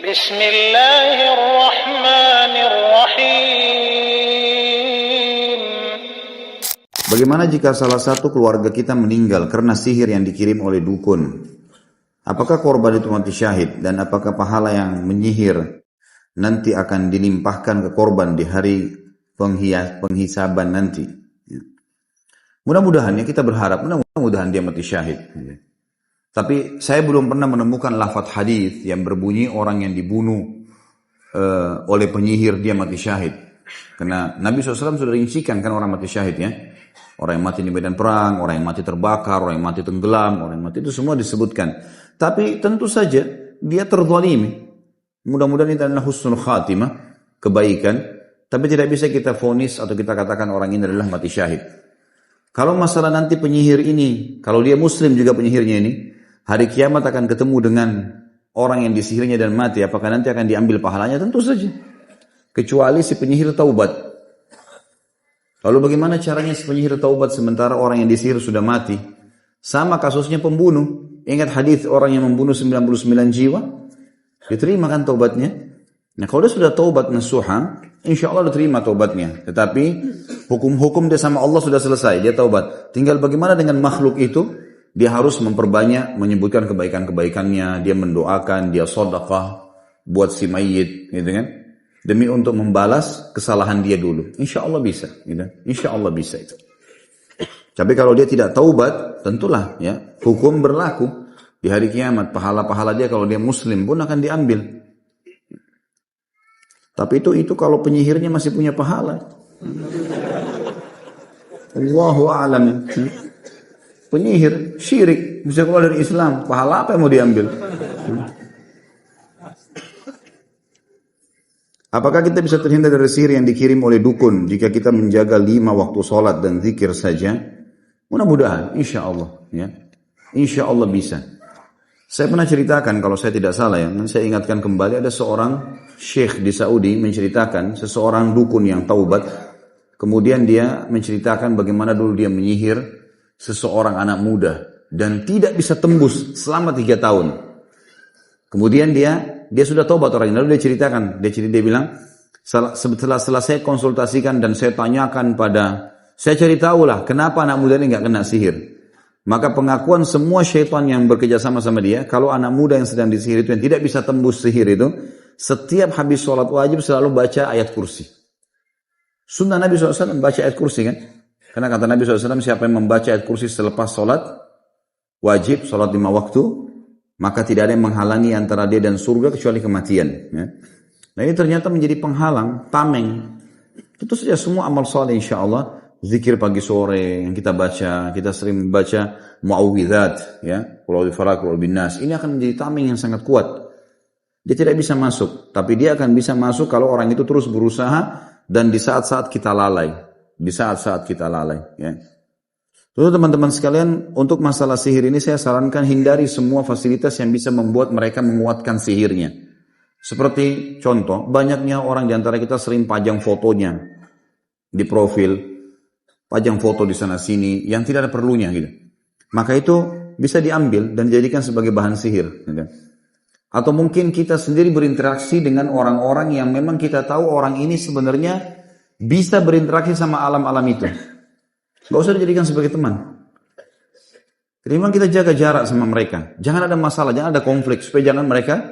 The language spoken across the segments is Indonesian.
Bismillahirrahmanirrahim. Bagaimana jika salah satu keluarga kita meninggal karena sihir yang dikirim oleh dukun? Apakah korban itu mati syahid dan apakah pahala yang menyihir nanti akan dilimpahkan ke korban di hari penghisaban nanti? Mudah-mudahan ya, kita berharap mudah-mudahan dia mati syahid. Tapi saya belum pernah menemukan lafaz hadis yang berbunyi orang yang dibunuh oleh penyihir dia mati syahid. Karena Nabi SAW sudah rincikan kan orang mati syahid ya. Orang yang mati di medan perang, orang yang mati terbakar, orang yang mati tenggelam, orang yang mati itu semua disebutkan. Tapi tentu saja dia terzalimi. Mudah-mudahan itu adalah husnul khatimah, kebaikan. Tapi tidak bisa kita vonis atau kita katakan orang ini adalah mati syahid. Kalau masalah nanti penyihir ini, kalau dia muslim juga penyihirnya ini, hari kiamat akan ketemu dengan orang yang disihirnya dan mati, apakah nanti akan diambil pahalanya? Tentu saja. Kecuali si penyihir taubat. Lalu bagaimana caranya si penyihir taubat sementara orang yang disihir sudah mati? Sama kasusnya pembunuh. Ingat hadis orang yang membunuh 99 jiwa? Diterima kan taubatnya? Nah kalau dia sudah taubat nasuha, insya Allah diterima taubatnya. Tetapi hukum-hukum dia sama Allah sudah selesai, dia taubat. Tinggal bagaimana dengan makhluk itu? Dia harus memperbanyak, menyebutkan kebaikan-kebaikannya, dia mendoakan, dia sedekah buat si mayit, gitu kan? Demi untuk membalas kesalahan dia dulu. Insya Allah bisa, gitu. Insya Allah bisa itu. Tapi kalau dia tidak taubat, tentulah ya hukum berlaku di hari kiamat. Pahala-pahala dia kalau dia muslim pun akan diambil. Tapi itu kalau penyihirnya masih punya pahala. Allahu a'lam. Penyihir syirik bisa keluar dari Islam, pahala apa yang mau diambil? Apakah kita bisa terhindar dari sihir yang dikirim oleh dukun jika kita menjaga 5 waktu sholat dan zikir saja? Mudah-mudahan, insya Allah, ya, insya Allah bisa. Saya pernah ceritakan kalau saya tidak salah ya, saya ingatkan kembali ada seorang syekh di Saudi menceritakan seseorang dukun yang taubat, kemudian dia menceritakan bagaimana dulu dia menyihir seseorang anak muda dan tidak bisa tembus selama 3 tahun. Kemudian dia sudah taubat orang ini. Lalu dia ceritakan, dia bilang, setelah saya konsultasikan dan saya tanyakan saya cari tahulah kenapa anak muda ini nggak kena sihir. Maka pengakuan semua syaitan yang bekerja sama dia, kalau anak muda yang sedang disihir itu yang tidak bisa tembus sihir itu, setiap habis sholat wajib selalu baca ayat kursi. Sunnah Nabi SAW baca ayat kursi kan? Karena kata Nabi SAW, siapa yang membaca ayat kursi selepas sholat wajib, sholat 5 waktu, maka tidak ada yang menghalangi antara dia dan surga kecuali kematian. Ya. Nah ini ternyata menjadi penghalang, tameng. Itu saja semua amal saleh insya Allah. Zikir pagi sore yang kita baca, kita sering membaca mu'awwidzat, ya, qul a'udzu birabbil falaq, qul a'udzu birabbin nas. Ini akan menjadi tameng yang sangat kuat. Dia tidak bisa masuk, tapi dia akan bisa masuk kalau orang itu terus berusaha dan di saat-saat kita lalai. Di saat-saat kita lalai. Ya. Lalu teman-teman sekalian, untuk masalah sihir ini saya sarankan hindari semua fasilitas yang bisa membuat mereka menguatkan sihirnya. Seperti contoh, banyaknya orang di antara kita sering pajang fotonya di profil, pajang foto di sana sini yang tidak ada perlunya gitu. Maka itu bisa diambil dan dijadikan sebagai bahan sihir. Gitu. Atau mungkin kita sendiri berinteraksi dengan orang-orang yang memang kita tahu orang ini sebenarnya bisa berinteraksi sama alam-alam itu. Gak usah dijadikan sebagai teman. Jadi memang kita jaga jarak sama mereka. Jangan ada masalah, jangan ada konflik. Supaya jangan mereka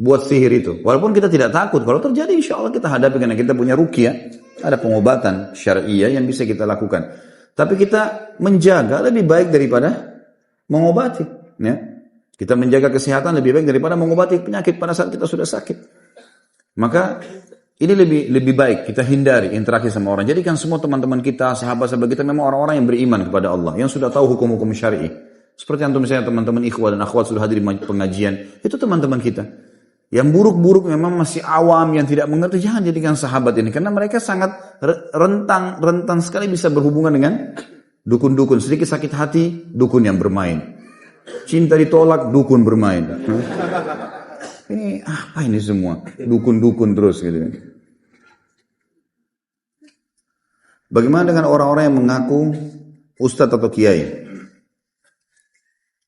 buat sihir itu. Walaupun kita tidak takut. Kalau terjadi insya Allah kita hadapi karena kita punya ruqyah. Ada pengobatan syariah yang bisa kita lakukan. Tapi kita menjaga lebih baik daripada mengobati. Ya. Kita menjaga kesehatan lebih baik daripada mengobati penyakit pada saat kita sudah sakit. Maka ini lebih baik kita hindari interaksi sama orang. Jadikan semua teman-teman kita, sahabat-sahabat kita memang orang-orang yang beriman kepada Allah, yang sudah tahu hukum-hukum syar'i. Seperti antum misalnya teman-teman ikhwah dan akhwat sudah hadir di pengajian, itu teman-teman kita. Yang buruk-buruk memang masih awam, yang tidak mengerti, jangan jadikan sahabat ini karena mereka sangat rentan sekali bisa berhubungan dengan dukun-dukun. Sedikit sakit hati, dukun yang bermain. Cinta ditolak, dukun bermain. Ini apa ini semua? Dukun-dukun terus gitu. Bagaimana dengan orang-orang yang mengaku ustadz atau kiai?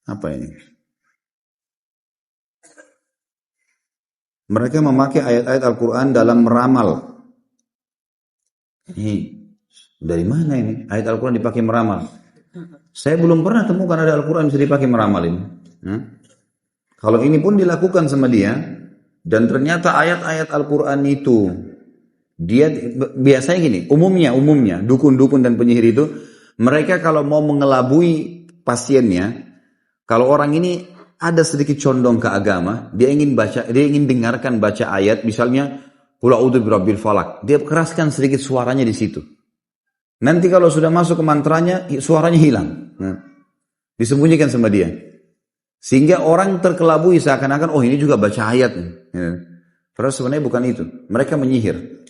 Apa ini? Mereka memakai ayat-ayat Al-Quran dalam meramal. Ini dari mana ini? Ayat Al-Quran dipakai meramal. Saya belum pernah temukan ada Al-Quran bisa dipakai meramal ini. Kalau ini pun dilakukan sama dia, dan ternyata ayat-ayat Al-Quran itu, dia biasanya gini, umumnya dukun-dukun dan penyihir itu, mereka kalau mau mengelabui pasiennya, kalau orang ini ada sedikit condong ke agama, dia ingin dengarkan baca ayat, misalnya Qul a'udzu birabbil falaq, dia keraskan sedikit suaranya di situ. Nanti kalau sudah masuk ke mantranya, suaranya hilang. Disembunyikan sama dia. Sehingga orang terkelabui seakan-akan, oh ini juga baca ayat. Padahal sebenarnya bukan itu. Mereka menyihir.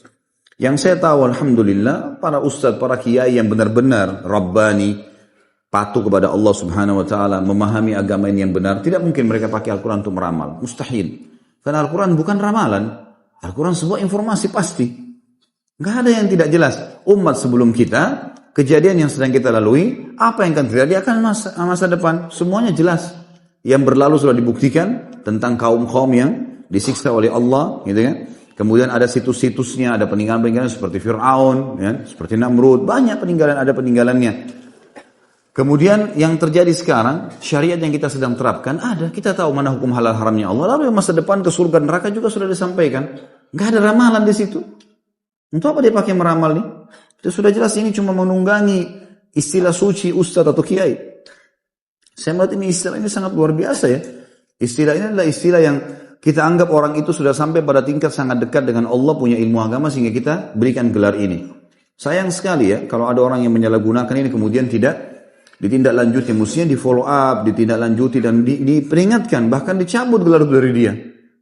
Yang saya tahu, alhamdulillah, para ustadz, para kiai yang benar-benar Rabbani, patuh kepada Allah subhanahu wa ta'ala, memahami agama ini yang benar, tidak mungkin mereka pakai Al-Quran untuk meramal. Mustahil. Karena Al-Quran bukan ramalan. Al-Quran sebuah informasi pasti. Nggak ada yang tidak jelas. Umat sebelum kita, kejadian yang sedang kita lalui, apa yang akan terjadi akan masa depan. Semuanya jelas. Yang berlalu sudah dibuktikan tentang kaum-kaum yang disiksa oleh Allah, gitu kan? Kemudian ada situs-situsnya, ada peninggalan-peninggalan seperti Fir'aun, ya, seperti Namrud, banyak peninggalan, ada peninggalannya. Kemudian yang terjadi sekarang, syariat yang kita sedang terapkan ada, kita tahu mana hukum halal haramnya Allah, lalu masa depan ke surga neraka juga sudah disampaikan. Nggak ada ramalan di situ. Untuk apa dia pakai meramal nih? Itu sudah jelas ini cuma menunggangi istilah suci ustadz atau kiai. Saya melihat ini istilah ini sangat luar biasa ya. Istilah ini adalah istilah yang kita anggap orang itu sudah sampai pada tingkat sangat dekat dengan Allah, punya ilmu agama sehingga kita berikan gelar ini. Sayang sekali ya kalau ada orang yang menyalahgunakan ini kemudian tidak ditindaklanjuti, mestinya di follow up, ditindaklanjuti dan diperingatkan, bahkan dicabut gelar dari dia.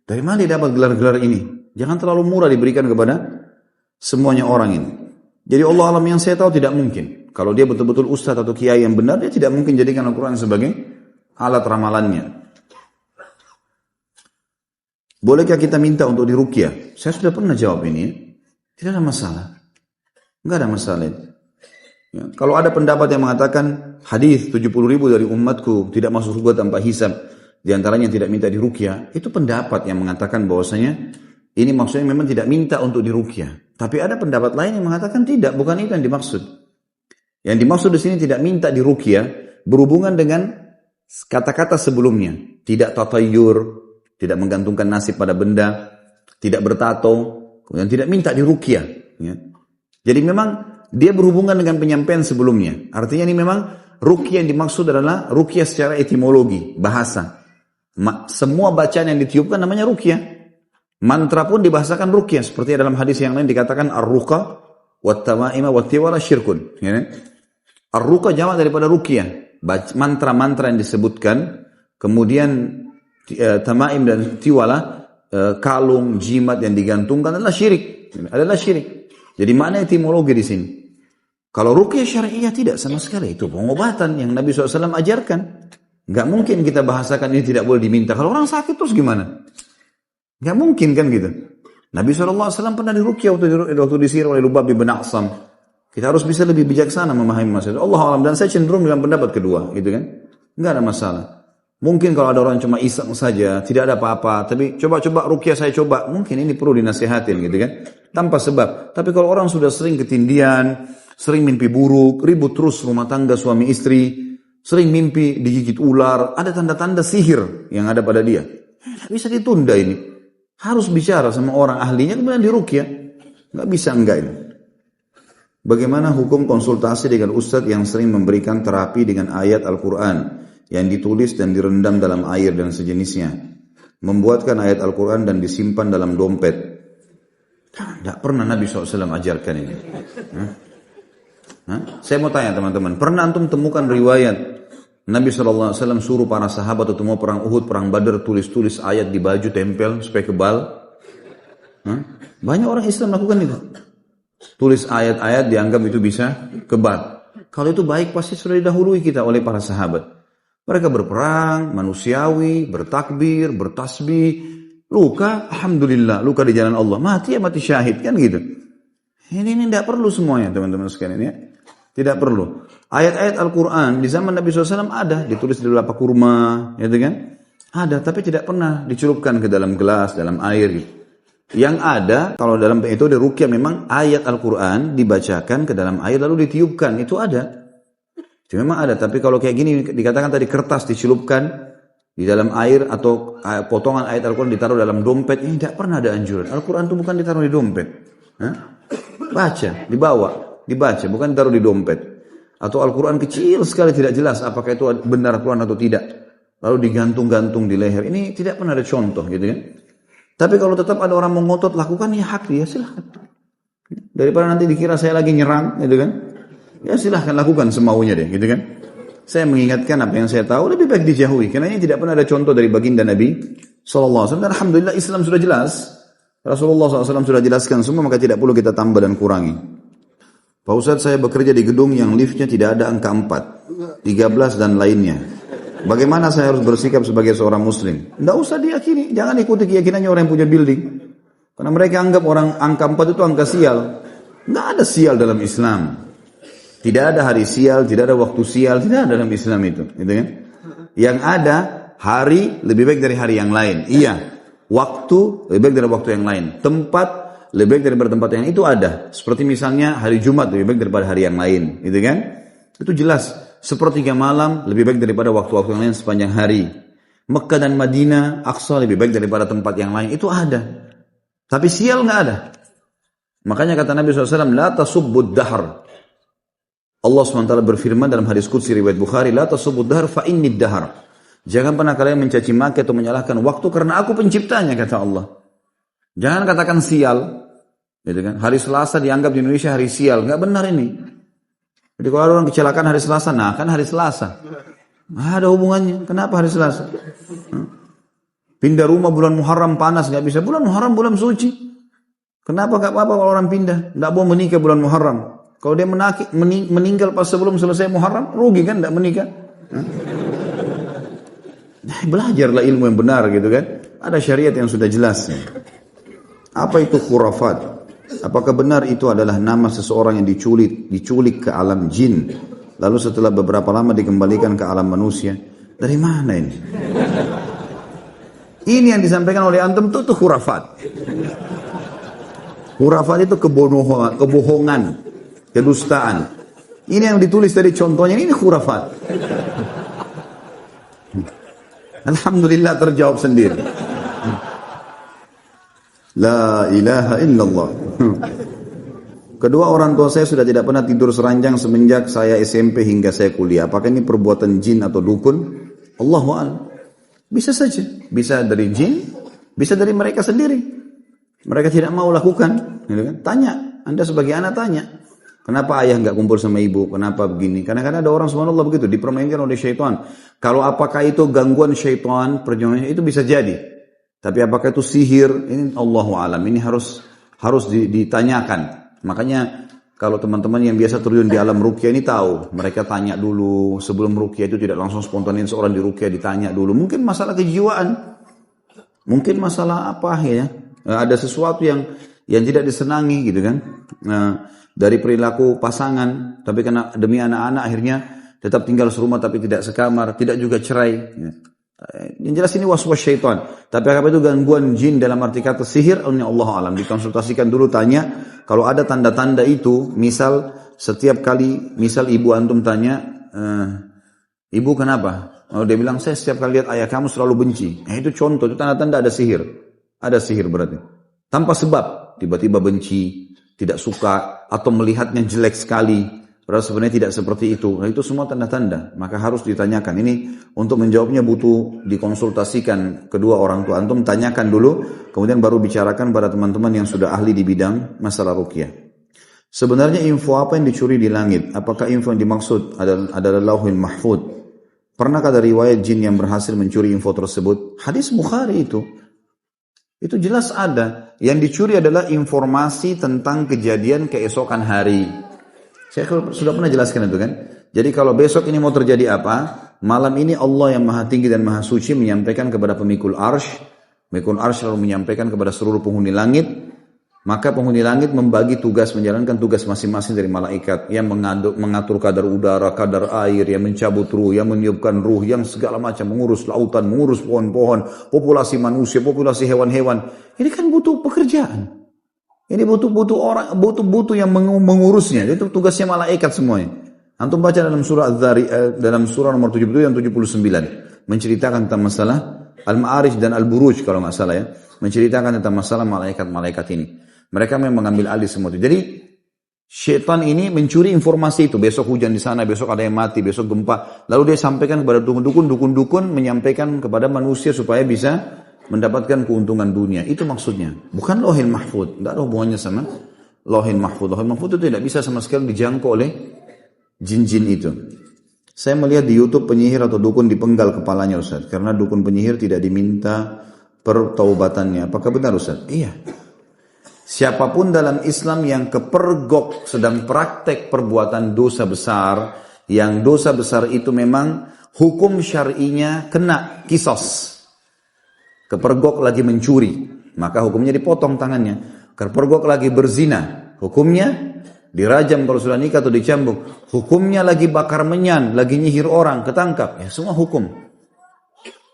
Dari mana dia dapat gelar-gelar ini? Jangan terlalu murah diberikan kepada semuanya orang ini. Jadi Allah alam yang saya tahu tidak mungkin. Kalau dia betul-betul ustadz atau kiai yang benar, dia tidak mungkin jadikan Al-Quran sebagai alat ramalannya. Bolehkah kita minta untuk diruqyah? Saya sudah pernah jawab ini. Tidak ada masalah. Enggak ada masalah. Ya, kalau ada pendapat yang mengatakan hadis 70.000 dari umatku tidak masuk surga tanpa hisab, di antaranya yang tidak minta diruqyah, itu pendapat yang mengatakan bahwasanya ini maksudnya memang tidak minta untuk diruqyah. Tapi ada pendapat lain yang mengatakan tidak, bukan itu yang dimaksud. Yang dimaksud di sini tidak minta diruqyah berhubungan dengan kata-kata sebelumnya, tidak tatayyur, tidak menggantungkan nasib pada benda, tidak bertato, kemudian tidak minta diruqyah. Ya. Jadi memang dia berhubungan dengan penyampaian sebelumnya. Artinya ini memang ruqyah yang dimaksud adalah ruqyah secara etimologi, bahasa. Semua bacaan yang ditiupkan namanya ruqyah. Mantra pun dibahasakan ruqyah. Seperti dalam hadis yang lain dikatakan ar-ruqa wat-tama'ima wat-tiwala syirkun. Ya. Ar-ruqa jamak daripada ruqyah. Mantra-mantra yang disebutkan. Kemudian tamaim dan tiwala, kalung, jimat yang digantungkan adalah syirik. Adalah syirik. Jadi mana etimologi di sini? Kalau ruqyah syariah tidak sama sekali. Itu pengobatan yang Nabi SAW ajarkan. Gak mungkin kita bahasakan ini tidak boleh diminta. Kalau orang sakit terus gimana? Gak mungkin kan gitu. Nabi SAW pernah diruqyah waktu disihir oleh Lubab bin Aqsam. Kita harus bisa lebih bijaksana memahami masalah. Allah alam, dan saya cenderung dengan pendapat kedua, gitu kan? Enggak ada masalah. Mungkin kalau ada orang cuma iseng saja, tidak ada apa-apa, tapi coba-coba ruqyah saya coba, mungkin ini perlu dinasihatin, gitu kan? Tanpa sebab. Tapi kalau orang sudah sering ketindian, sering mimpi buruk, ribut terus rumah tangga suami istri, sering mimpi digigit ular, ada tanda-tanda sihir yang ada pada dia. Tidak bisa ditunda ini. Harus bicara sama orang ahlinya, kemudian diruqyah. Nggak bisa enggak ini. Bagaimana hukum konsultasi dengan ustadz yang sering memberikan terapi dengan ayat Al-Quran yang ditulis dan direndam dalam air dan sejenisnya, membuatkan ayat Al-Quran dan disimpan dalam dompet? Tidak pernah Nabi SAW ajarkan ini. Saya mau tanya teman-teman, pernah antum temukan riwayat Nabi SAW suruh para sahabat atau mau perang Uhud, perang Badar, tulis-tulis ayat di baju, tempel supaya kebal? Banyak orang Islam melakukan itu. Tulis ayat-ayat dianggap itu bisa kebal. Kalau itu baik pasti sudah didahului kita oleh para sahabat. Mereka berperang, manusiawi, bertakbir, bertasbih, luka, alhamdulillah, luka di jalan Allah. Mati ya mati syahid, kan gitu. Ini tidak perlu semuanya teman-teman sekalian ya. Tidak perlu. Ayat-ayat Al-Quran di zaman Nabi SAW ada, ditulis di lapak kurma, gitu kan? Ada, tapi tidak pernah dicelupkan ke dalam gelas, dalam air gitu. Yang ada, kalau dalam metode ruqyah memang ayat Al-Quran dibacakan ke dalam air lalu ditiupkan, itu ada. Itu memang ada, tapi kalau kayak gini dikatakan tadi kertas dicelupkan di dalam air atau potongan ayat Al-Quran ditaruh dalam dompet, ini tidak pernah ada anjuran. Al-Quran itu bukan ditaruh di dompet. Baca, dibaca, bukan ditaruh di dompet. Atau Al-Quran kecil sekali tidak jelas apakah itu benar Al-Quran atau tidak. Lalu digantung-gantung di leher. Ini tidak pernah ada contoh gitu kan. Tapi kalau tetap ada orang mau ngotot lakukan, ya hak dia, silahkan. Daripada nanti dikira saya lagi nyerang gitu kan. Ya silahkan lakukan semaunya deh gitu kan. Saya mengingatkan apa yang saya tahu lebih baik dijauhi. Karena ini tidak pernah ada contoh dari baginda Nabi SAW. Dan Alhamdulillah Islam sudah jelas. Rasulullah SAW sudah jelaskan semua, maka tidak perlu kita tambah dan kurangi. Pak Ustadz, saya bekerja di gedung yang liftnya tidak ada angka 4, 13 dan lainnya. Bagaimana saya harus bersikap sebagai seorang muslim? Tidak usah diyakini, jangan ikuti keyakinannya orang yang punya building. Karena mereka anggap orang angka 4 itu angka sial. Tidak ada sial dalam Islam. Tidak ada hari sial, tidak ada waktu sial, tidak ada dalam Islam itu. Gitu kan? Yang ada hari lebih baik dari hari yang lain. Iya, waktu lebih baik dari waktu yang lain. Tempat lebih baik daripada tempat yang itu ada. Seperti misalnya hari Jumat lebih baik daripada hari yang lain. Gitu kan? Itu jelas. Sepertiga malam lebih baik daripada waktu-waktu yang lain sepanjang hari. Mekah dan Madinah, Aqsa lebih baik daripada tempat yang lain. Itu ada. Tapi sial nggak ada. Makanya kata Nabi SAW, La tasubbud dahr. Allah SWT berfirman dalam hadis qudsi riwayat Bukhari, La tasubbud dahr fa innid dahr. Jangan pernah kalian mencaci maki atau menyalahkan waktu karena aku penciptanya, kata Allah. Jangan katakan sial. Gitu kan? Hari Selasa dianggap di Indonesia hari sial. Nggak benar ini. Jadi kalau ada orang kecelakaan hari Selasa, nah kan hari Selasa. Ada hubungannya. Kenapa hari Selasa? Pindah rumah bulan Muharram panas, nggak bisa. Bulan Muharram bulan suci. Kenapa nggak apa-apa kalau orang pindah? Nggak boleh menikah bulan Muharram. Kalau dia meninggal pas sebelum selesai Muharram, rugi kan nggak menikah? Belajarlah ilmu yang benar gitu kan. Ada syariat yang sudah jelas. Apa itu khurafat? Apakah benar itu adalah nama seseorang yang diculik ke alam jin, lalu setelah beberapa lama dikembalikan ke alam manusia? Dari mana ini? Ini yang disampaikan oleh antum itu khurafat. Khurafat itu kebohongan, kedustaan. Ini yang ditulis tadi contohnya, ini khurafat. Alhamdulillah terjawab sendiri. La ilaha illallah. Kedua orang tua saya sudah tidak pernah tidur seranjang semenjak saya SMP hingga saya kuliah. Apakah ini perbuatan jin atau dukun? Allahu a'lam. Bisa saja. Bisa dari jin, bisa dari mereka sendiri. Mereka tidak mau lakukan. Tanya. Anda sebagai anak tanya. Kenapa ayah nggak kumpul sama ibu? Kenapa begini? Kadang-kadang ada orang subhanallah begitu. Dipermainkan oleh syaitan. Kalau apakah itu gangguan syaitan, perjuangan itu bisa jadi. Tapi apakah itu sihir? Ini Allahu a'lam. Ini harus ditanyakan. Makanya kalau teman-teman yang biasa terjun di alam ruqyah ini tahu, mereka tanya dulu sebelum ruqyah itu tidak langsung spontanin seorang di ruqyah ditanya dulu. Mungkin masalah kejiwaan, mungkin masalah apa ya? Ada sesuatu yang tidak disenangi gitu kan? Dari perilaku pasangan, tapi karena demi anak-anak akhirnya tetap tinggal serumah tapi tidak sekamar, tidak juga cerai. Ya. Yang jelas ini was-was syaitan. Tapi apa itu gangguan jin dalam arti kata sihir? Allah alam. Dikonsultasikan dulu, tanya. Kalau ada tanda-tanda itu, misal setiap kali, misal ibu antum tanya, ibu kenapa? Oh, dia bilang, saya setiap kali lihat ayah kamu selalu benci. Itu contoh, itu tanda-tanda ada sihir. Ada sihir berarti. Tanpa sebab, tiba-tiba benci, tidak suka, atau melihatnya jelek sekali. Padahal sebenarnya tidak seperti itu. Nah, itu semua tanda-tanda. Maka harus ditanyakan. Ini untuk menjawabnya butuh dikonsultasikan kedua orang tua. Antum tanyakan dulu, kemudian baru bicarakan pada teman-teman yang sudah ahli di bidang masalah ruqyah. Sebenarnya info apa yang dicuri di langit? Apakah info yang dimaksud adalah lauhul mahfud? Pernahkah ada riwayat jin yang berhasil mencuri info tersebut? Hadis Bukhari itu. Itu jelas ada. Yang dicuri adalah informasi tentang kejadian keesokan hari. Saya sudah pernah jelaskan itu kan. Jadi kalau besok ini mau terjadi apa, malam ini Allah yang maha tinggi dan maha suci menyampaikan kepada pemikul arsh. Pemikul arsh lalu menyampaikan kepada seluruh penghuni langit. Maka penghuni langit membagi tugas, menjalankan tugas masing-masing dari malaikat yang mengatur kadar udara, kadar air, yang mencabut ruh, yang meniupkan ruh, yang segala macam, mengurus lautan, mengurus pohon-pohon, populasi manusia, populasi hewan-hewan. Ini kan butuh pekerjaan. Ini butuh orang, butuh yang mengurusnya. Itu tugasnya malaikat semuanya. Antum baca dalam surah dalam surah nomor 77 dan 79 menceritakan tentang masalah Al-Ma'arij dan Al-Buruj kalau nggak salah ya, menceritakan tentang masalah malaikat-malaikat ini. Mereka memang mengambil alih semua itu. Jadi syaitan ini mencuri informasi itu. Besok hujan di sana, besok ada yang mati, besok gempa. Lalu dia sampaikan kepada dukun-dukun menyampaikan kepada manusia supaya bisa mendapatkan keuntungan dunia. Itu maksudnya. Bukan Lauhil Mahfuz. Tidak ada hubungannya sama Lauhil Mahfuz. Lauhil Mahfuz itu tidak bisa sama sekali dijangkau oleh jin-jin itu. Saya melihat di YouTube penyihir atau dukun dipenggal kepalanya Ustaz. Karena dukun penyihir tidak diminta pertaubatannya. Apakah benar Ustaz? Iya. Siapapun dalam Islam yang kepergok sedang praktek perbuatan dosa besar, yang dosa besar itu memang hukum syar'inya kena kisos. Kepergok lagi mencuri, maka hukumnya dipotong tangannya. Kepergok lagi berzina, hukumnya dirajam kalau sudah nikah atau dicambuk. Hukumnya lagi bakar menyan, lagi nyihir orang, ketangkap. Ya semua hukum.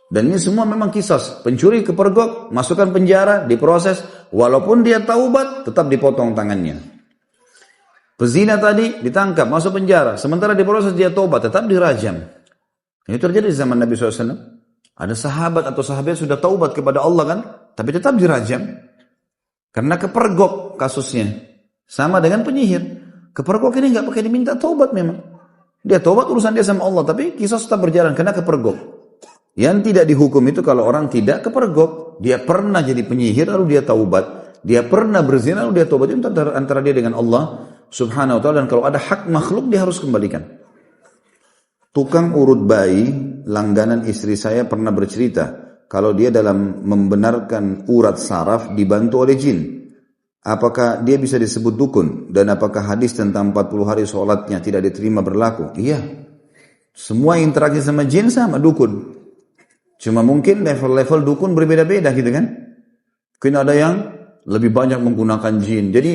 Dan ini semua memang kisos. Pencuri kepergok, masukkan penjara, diproses. Walaupun dia taubat, tetap dipotong tangannya. Pezina tadi ditangkap, masuk penjara. Sementara diproses dia taubat, tetap dirajam. Ini terjadi di zaman Nabi SAW. Ada sahabat atau sahabat sudah taubat kepada Allah kan, tapi tetap dirajam. Karena kepergok kasusnya. Sama dengan penyihir. Kepergok ini nggak pakai diminta taubat memang. Dia taubat urusan dia sama Allah, tapi kisah tetap berjalan karena kepergok. Yang tidak dihukum itu kalau orang tidak kepergok. Dia pernah jadi penyihir lalu dia taubat. Dia pernah berzina lalu dia taubat. Itu antara dia dengan Allah subhanahu wa ta'ala. Dan kalau ada hak makhluk dia harus kembalikan. Tukang urut bayi, langganan istri saya pernah bercerita. Kalau dia dalam membenarkan urat saraf dibantu oleh jin. Apakah dia bisa disebut dukun? Dan apakah hadis tentang 40 hari sholatnya tidak diterima berlaku? Iya. Semua interaksi sama jin sama dukun. Cuma mungkin level-level dukun berbeda-beda gitu kan. Mungkin ada yang lebih banyak menggunakan jin. Jadi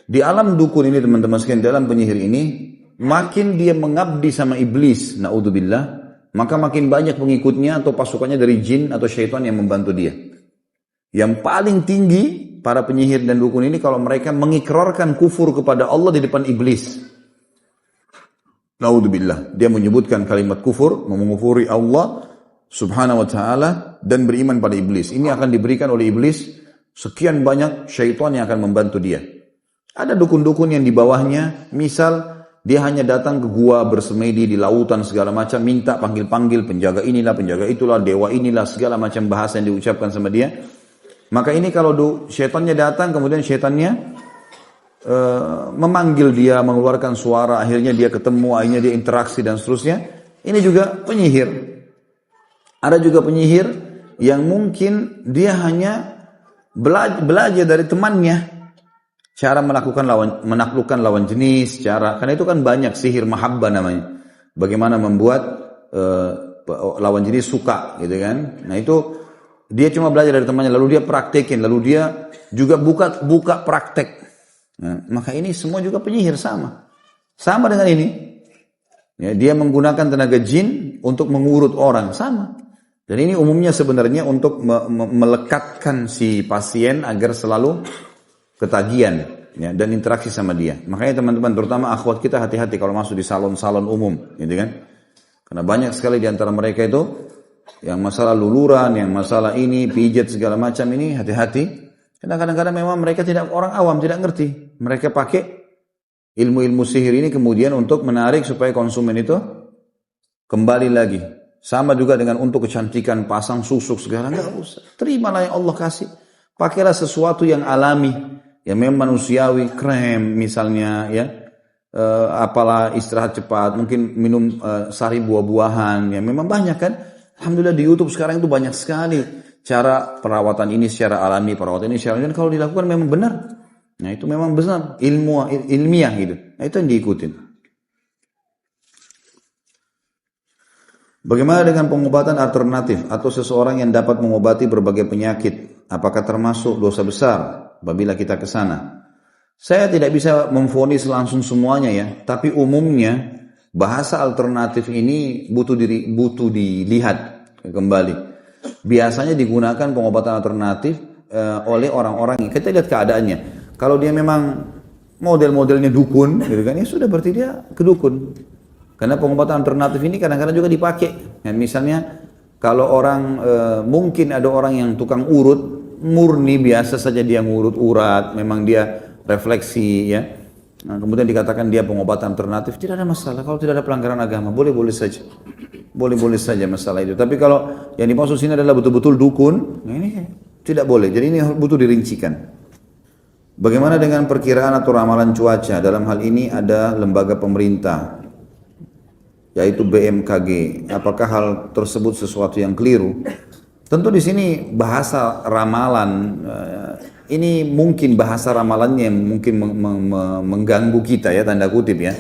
di alam dukun ini teman-teman sekalian, dalam penyihir ini, makin dia mengabdi sama iblis, naudzubillah, maka makin banyak pengikutnya atau pasukannya dari jin atau syaitan yang membantu dia. Yang paling tinggi para penyihir dan dukun ini kalau mereka mengikrarkan kufur kepada Allah di depan iblis. Naudzubillah, dia menyebutkan kalimat kufur, mengufuri Allah subhanahu wa ta'ala dan beriman pada iblis. Ini akan diberikan oleh iblis sekian banyak syaitan yang akan membantu dia. Ada dukun-dukun yang di bawahnya, misal dia hanya datang ke gua bersemedi di lautan segala macam, minta panggil-panggil penjaga inilah, penjaga itulah, dewa inilah, segala macam bahasa yang diucapkan sama dia. Maka ini kalau syaitannya datang, kemudian syaitannya memanggil dia, mengeluarkan suara, akhirnya dia ketemu, akhirnya dia interaksi dan seterusnya. Ini juga penyihir. Ada juga penyihir yang mungkin dia hanya belajar dari temannya cara menaklukkan lawan jenis, karena itu kan banyak sihir mahabbah namanya. Bagaimana membuat lawan jenis suka gitu kan. Nah itu dia cuma belajar dari temannya, lalu dia praktekin, lalu dia juga buka praktek. Nah, maka ini semua juga penyihir sama dengan ini. Ya, dia menggunakan tenaga jin untuk mengurut orang, sama. Dan ini umumnya sebenarnya untuk melekatkan si pasien agar selalu ketagihan ya, dan interaksi sama dia. Makanya teman-teman, terutama akhwat kita, hati-hati kalau masuk di salon-salon umum, gitu kan? Karena banyak sekali di antara mereka itu yang masalah luluran, yang masalah ini, pijat segala macam ini, hati-hati. Karena kadang-kadang memang mereka orang awam tidak ngerti. Mereka pakai ilmu-ilmu sihir ini kemudian untuk menarik supaya konsumen itu kembali lagi. Sama juga dengan untuk kecantikan, pasang susuk segala, enggak usah. Terimalah yang Allah kasih. Pakailah sesuatu yang alami, yang memang manusiawi, krem misalnya ya. Apalah istirahat cepat, mungkin minum sari buah-buahan, ya memang banyak kan. Alhamdulillah di YouTube sekarang itu banyak sekali cara perawatan ini secara alami, perawatan ini secara alami. Dan kalau dilakukan memang benar. Nah itu memang benar, ilmiah gitu. Nah itu yang diikutin. Bagaimana dengan pengobatan alternatif atau seseorang yang dapat mengobati berbagai penyakit? Apakah termasuk dosa besar? apabila kita ke sana. Saya tidak bisa memvonis langsung semuanya ya, tapi umumnya bahasa alternatif ini butuh dilihat kembali. Biasanya digunakan pengobatan alternatif oleh orang-orang yang kita lihat keadaannya. Kalau dia memang model-modelnya dukun, gitu kan, ya sudah berarti dia ke dukun. Karena pengobatan alternatif ini kadang-kadang juga dipakai. Ya, misalnya kalau orang mungkin ada orang yang tukang urut, murni biasa saja dia ngurut urat, memang dia refleksi ya. Nah, kemudian dikatakan dia pengobatan alternatif, tidak ada masalah. Kalau tidak ada pelanggaran agama, boleh-boleh saja. Boleh-boleh saja masalah itu. Tapi kalau yang dimaksud sini adalah betul-betul dukun, nah ini tidak boleh. Jadi ini butuh dirincikan. Bagaimana dengan perkiraan atau ramalan cuaca? Dalam hal ini ada lembaga pemerintah, yaitu BMKG. Apakah hal tersebut sesuatu yang keliru? Tentu di sini bahasa ramalan, ini mungkin bahasa ramalannya yang mungkin mengganggu kita ya, tanda kutip ya.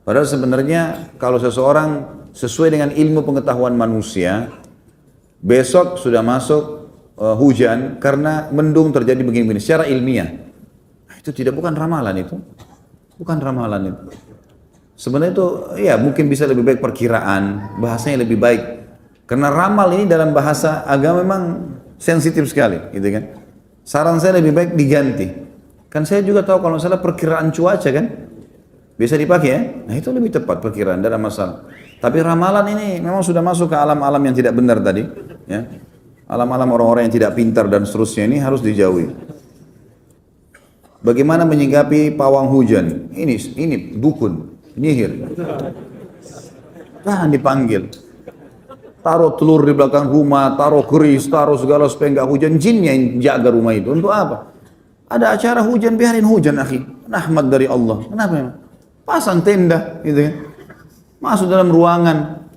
Padahal sebenarnya kalau seseorang sesuai dengan ilmu pengetahuan manusia, besok sudah masuk hujan karena mendung terjadi begini-begini secara ilmiah. Itu bukan ramalan itu. Bukan ramalan itu. Sebenarnya itu ya mungkin bisa lebih baik perkiraan, bahasanya lebih baik. Karena ramal ini dalam bahasa agama memang sensitif sekali, gitu kan. Saran saya lebih baik diganti. Kan saya juga tahu kalau salah perkiraan cuaca kan bisa dipakai ya. Nah itu lebih tepat perkiraan, tidak ada masalah. Tapi ramalan ini memang sudah masuk ke alam-alam yang tidak benar tadi, ya. Alam-alam orang-orang yang tidak pintar dan seterusnya ini harus dijauhi. Bagaimana menyikapi pawang hujan? Ini dukun. Nyihir. Jangan dipanggil. Taruh telur di belakang rumah, taruh keris, taruh segala supaya enggak hujan. Jinnya yang jaga rumah itu. Untuk apa? Ada acara hujan, biarin hujan akhi. Rahmat dari Allah. Kenapa? Pasang tenda, gitu kan. Masuk dalam ruangan.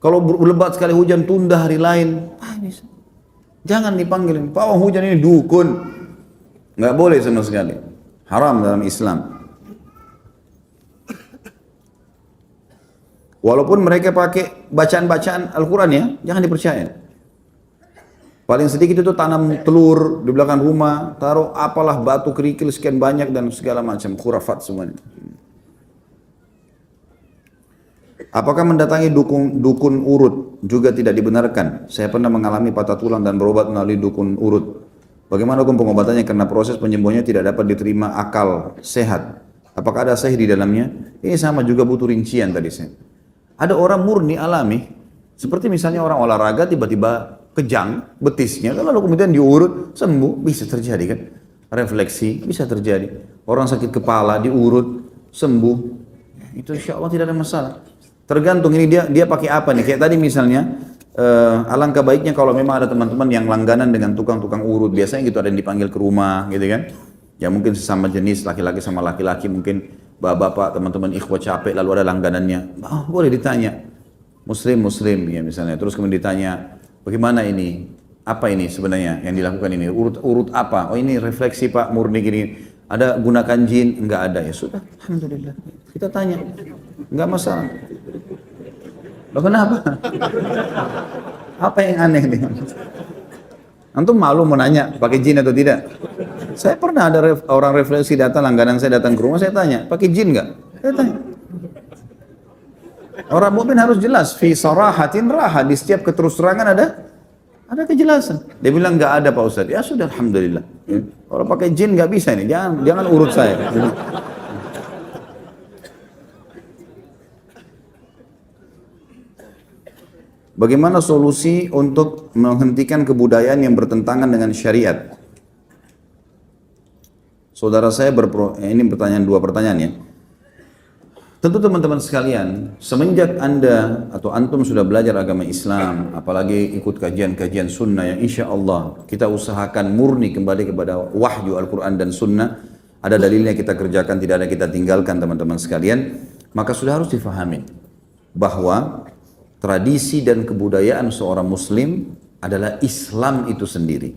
Kalau lebat sekali hujan, tunda hari lain. Jangan dipanggil. Pawang hujan ini dukun. Enggak boleh sama sekali. Haram dalam Islam. Walaupun mereka pakai bacaan-bacaan Al-Quran ya, jangan dipercaya. Paling sedikit itu tanam telur di belakang rumah, taruh apalah batu kerikil sekian banyak dan segala macam, khurafat semuanya. Apakah mendatangi dukun urut juga tidak dibenarkan? Saya pernah mengalami patah tulang dan berobat melalui dukun urut. Bagaimana hukum pengobatannya karena proses penyembuhannya tidak dapat diterima akal sehat? Apakah ada sihir di dalamnya? Ini sama juga butuh rincian tadi saya. Ada orang murni alami, seperti misalnya orang olahraga tiba-tiba kejang betisnya, lalu kemudian diurut sembuh, bisa terjadi kan? Refleksi bisa terjadi. Orang sakit kepala diurut sembuh, itu insya Allah tidak ada masalah. Tergantung ini dia pakai apa nih? Kayak tadi misalnya, alangkah baiknya kalau memang ada teman-teman yang langganan dengan tukang-tukang urut, biasanya gitu ada yang dipanggil ke rumah, gitu kan? Ya mungkin sesama jenis laki-laki sama laki-laki mungkin. Bapak-bapak, teman-teman ikhwah capek lalu ada langganannya, boleh ditanya muslim ya misalnya, terus kemudian ditanya bagaimana ini, apa ini sebenarnya yang dilakukan ini, urut apa, oh ini refleksi pak murni gini, ada gunakan jin, enggak ada, ya sudah alhamdulillah kita tanya, enggak masalah. Loh kenapa? Apa yang aneh nih? Antum malu mau nanya pakai jin atau tidak? Saya pernah ada orang refleksi datang, langganan saya datang ke rumah, saya tanya, pakai jin nggak? Saya tanya. Orang mukmin harus jelas, fi sarahatin raha, di setiap keterus-terangan ada kejelasan. Dia bilang nggak ada Pak Ustadz, ya sudah alhamdulillah. Kalau pakai jin nggak bisa nih, jangan urut saya. Bagaimana solusi untuk menghentikan kebudayaan yang bertentangan dengan syariat? Saudara saya ini dua pertanyaan ya. Tentu teman-teman sekalian, semenjak Anda atau Antum sudah belajar agama Islam, apalagi ikut kajian-kajian sunnah yang insya Allah kita usahakan murni kembali kepada wahyu Al-Quran dan sunnah, ada dalilnya kita kerjakan, tidak ada kita tinggalkan teman-teman sekalian, maka sudah harus difahami bahwa tradisi dan kebudayaan seorang muslim adalah Islam itu sendiri.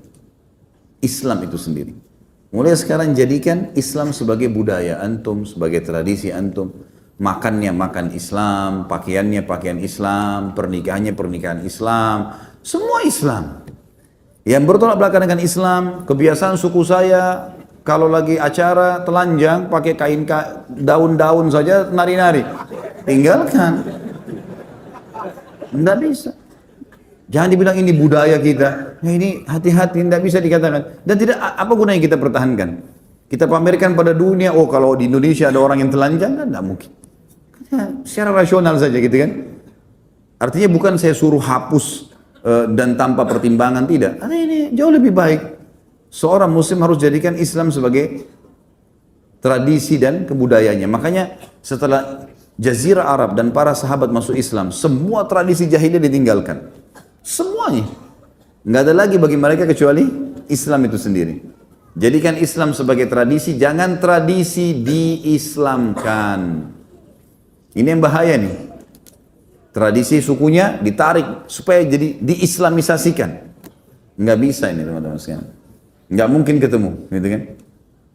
Islam itu sendiri. Mulai sekarang jadikan Islam sebagai budaya antum, sebagai tradisi antum. Makannya makan Islam, pakaiannya pakaian Islam, pernikahannya pernikahan Islam. Semua Islam. Yang bertolak belakang dengan Islam, kebiasaan suku saya, kalau lagi acara telanjang, pakai kain daun-daun saja, nari-nari. Tinggalkan. Tidak bisa. Jangan dibilang ini budaya kita. Ya ini hati-hati, tidak bisa dikatakan. Dan tidak, apa gunanya kita pertahankan? Kita pamerkan pada dunia, oh kalau di Indonesia ada orang yang telanjang, kan tidak mungkin. Ya, secara rasional saja gitu kan. Artinya bukan saya suruh hapus dan tanpa pertimbangan, tidak. Karena ini jauh lebih baik. Seorang muslim harus jadikan Islam sebagai tradisi dan kebudayaannya. Makanya setelah Jazirah Arab dan para sahabat masuk Islam, semua tradisi jahiliyah ditinggalkan. Semuanya. Nggak ada lagi bagi mereka kecuali Islam itu sendiri. Jadikan Islam sebagai tradisi, jangan tradisi diislamkan. Ini yang bahaya nih. Tradisi sukunya ditarik supaya jadi diislamisasikan. Nggak bisa ini teman-teman sekalian. Nggak mungkin ketemu, gitu kan?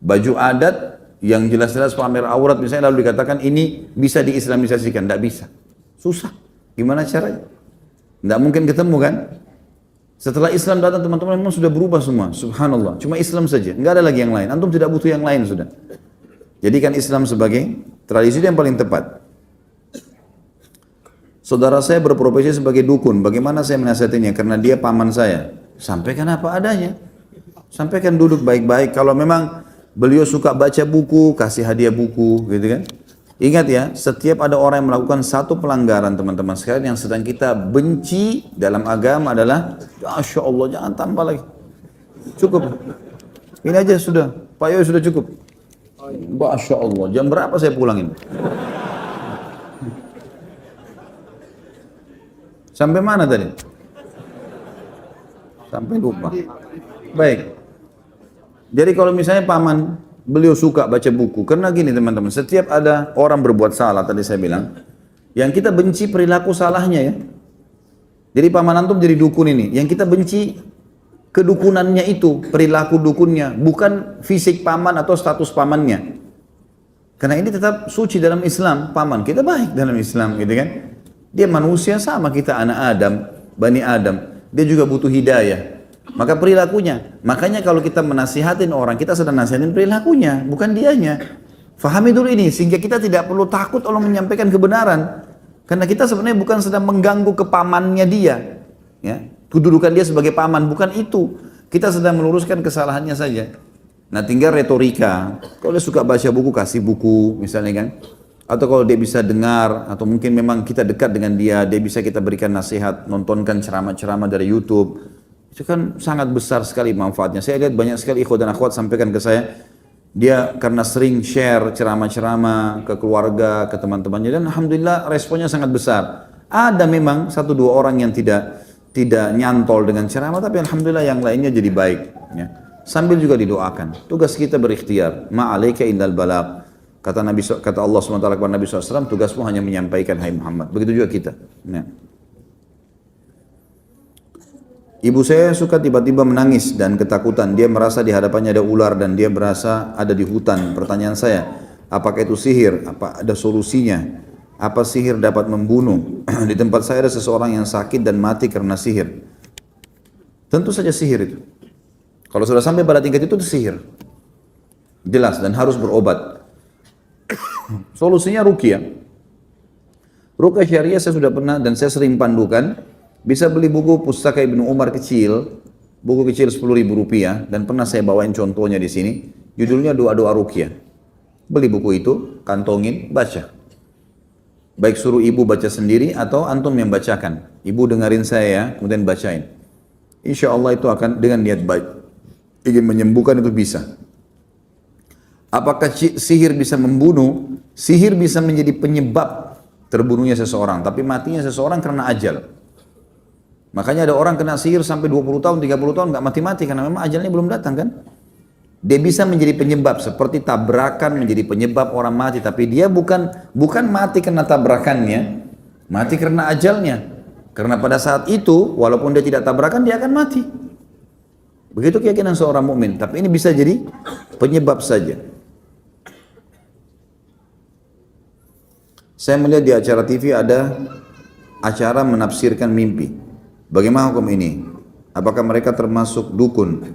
Baju adat yang jelas-jelas pamer aurat misalnya lalu dikatakan ini bisa diislamisasikan, nggak bisa. Susah. Gimana caranya? Nggak mungkin ketemu kan? Setelah Islam datang teman-teman memang sudah berubah semua, subhanallah. Cuma Islam saja, nggak ada lagi yang lain. Antum tidak butuh yang lain sudah. Jadikan Islam sebagai tradisi yang paling tepat. Saudara saya berprofesi sebagai dukun, bagaimana saya menasihatinya? Karena dia paman saya. Sampaikan apa adanya. Sampaikan duduk baik-baik. Kalau memang beliau suka baca buku, kasih hadiah buku, gitu kan. Ingat ya, setiap ada orang yang melakukan satu pelanggaran teman-teman sekalian yang sedang kita benci dalam agama adalah, Masya Allah, jangan tambah lagi. Cukup. Ini aja sudah. Pak Yoy sudah cukup. Masya Allah, jam berapa saya pulang ini? Sampai mana tadi? Sampai lupa. Baik. Jadi kalau misalnya paman, beliau suka baca buku. Karena gini teman-teman, setiap ada orang berbuat salah, tadi saya bilang, yang kita benci perilaku salahnya ya. Jadi paman antum jadi dukun ini. Yang kita benci kedukunannya itu, perilaku dukunnya. Bukan fisik paman atau status pamannya. Karena ini tetap suci dalam Islam, paman. Kita baik dalam Islam gitu kan. Dia manusia sama kita anak Adam, Bani Adam. Dia juga butuh hidayah. Maka perilakunya. Makanya kalau kita menasihatin orang, kita sedang nasihatin perilakunya, bukan dianya. Fahami dulu ini, sehingga kita tidak perlu takut Allah menyampaikan kebenaran. Karena kita sebenarnya bukan sedang mengganggu kepamannya dia. Ya, kedudukan dia sebagai paman, bukan itu. Kita sedang meluruskan kesalahannya saja. Nah tinggal retorika. Kalau dia suka baca buku, kasih buku misalnya kan. Atau kalau dia bisa dengar, atau mungkin memang kita dekat dengan dia bisa kita berikan nasihat, nontonkan ceramah-ceramah dari YouTube. Itu kan sangat besar sekali manfaatnya. Saya lihat banyak sekali ikhwan dan akhwat sampaikan ke saya, dia karena sering share ceramah-ceramah ke keluarga, ke teman-temannya, dan alhamdulillah responnya sangat besar. Ada memang satu dua orang yang tidak nyantol dengan ceramah, tapi alhamdulillah yang lainnya jadi baik. Ya. Sambil juga didoakan. Tugas kita berikhtiar. Ma'alaika illal balagh. Kata Allah SWT kepada Nabi SAW, tugasmu hanya menyampaikan, hai Muhammad. Begitu juga kita. Ya. Ibu saya suka tiba-tiba menangis dan ketakutan. Dia merasa di hadapannya ada ular dan dia merasa ada di hutan. Pertanyaan saya, apakah itu sihir? Apa ada solusinya? Apa sihir dapat membunuh? Di tempat saya ada seseorang yang sakit dan mati karena sihir. Tentu saja sihir itu. Kalau sudah sampai pada tingkat itu sihir. Jelas dan harus berobat. Solusinya ruqyah. Ruqyah syariah saya sudah pernah dan saya sering pandukan. Bisa beli buku Pustaka Ibnu Umar kecil, buku kecil Rp10.000 dan pernah saya bawain contohnya di sini. Judulnya Doa-doa Ruqyah. Beli buku itu, kantongin, baca. Baik suruh ibu baca sendiri atau antum yang bacakan. Ibu dengerin saya ya, kemudian bacain. Insya Allah itu akan dengan niat baik. Ingin menyembuhkan itu bisa. Apakah sihir bisa membunuh? Sihir bisa menjadi penyebab terbunuhnya seseorang, tapi matinya seseorang karena ajal. Makanya ada orang kena sihir sampai 20 tahun, 30 tahun nggak mati-mati karena memang ajalnya belum datang kan. Dia bisa menjadi penyebab seperti tabrakan menjadi penyebab orang mati, tapi dia bukan mati karena tabrakannya, mati karena ajalnya. Karena pada saat itu walaupun dia tidak tabrakan dia akan mati. Begitu keyakinan seorang mukmin, tapi ini bisa jadi penyebab saja. Saya melihat di acara TV ada acara menafsirkan mimpi. Bagaimana hukum ini? Apakah mereka termasuk dukun?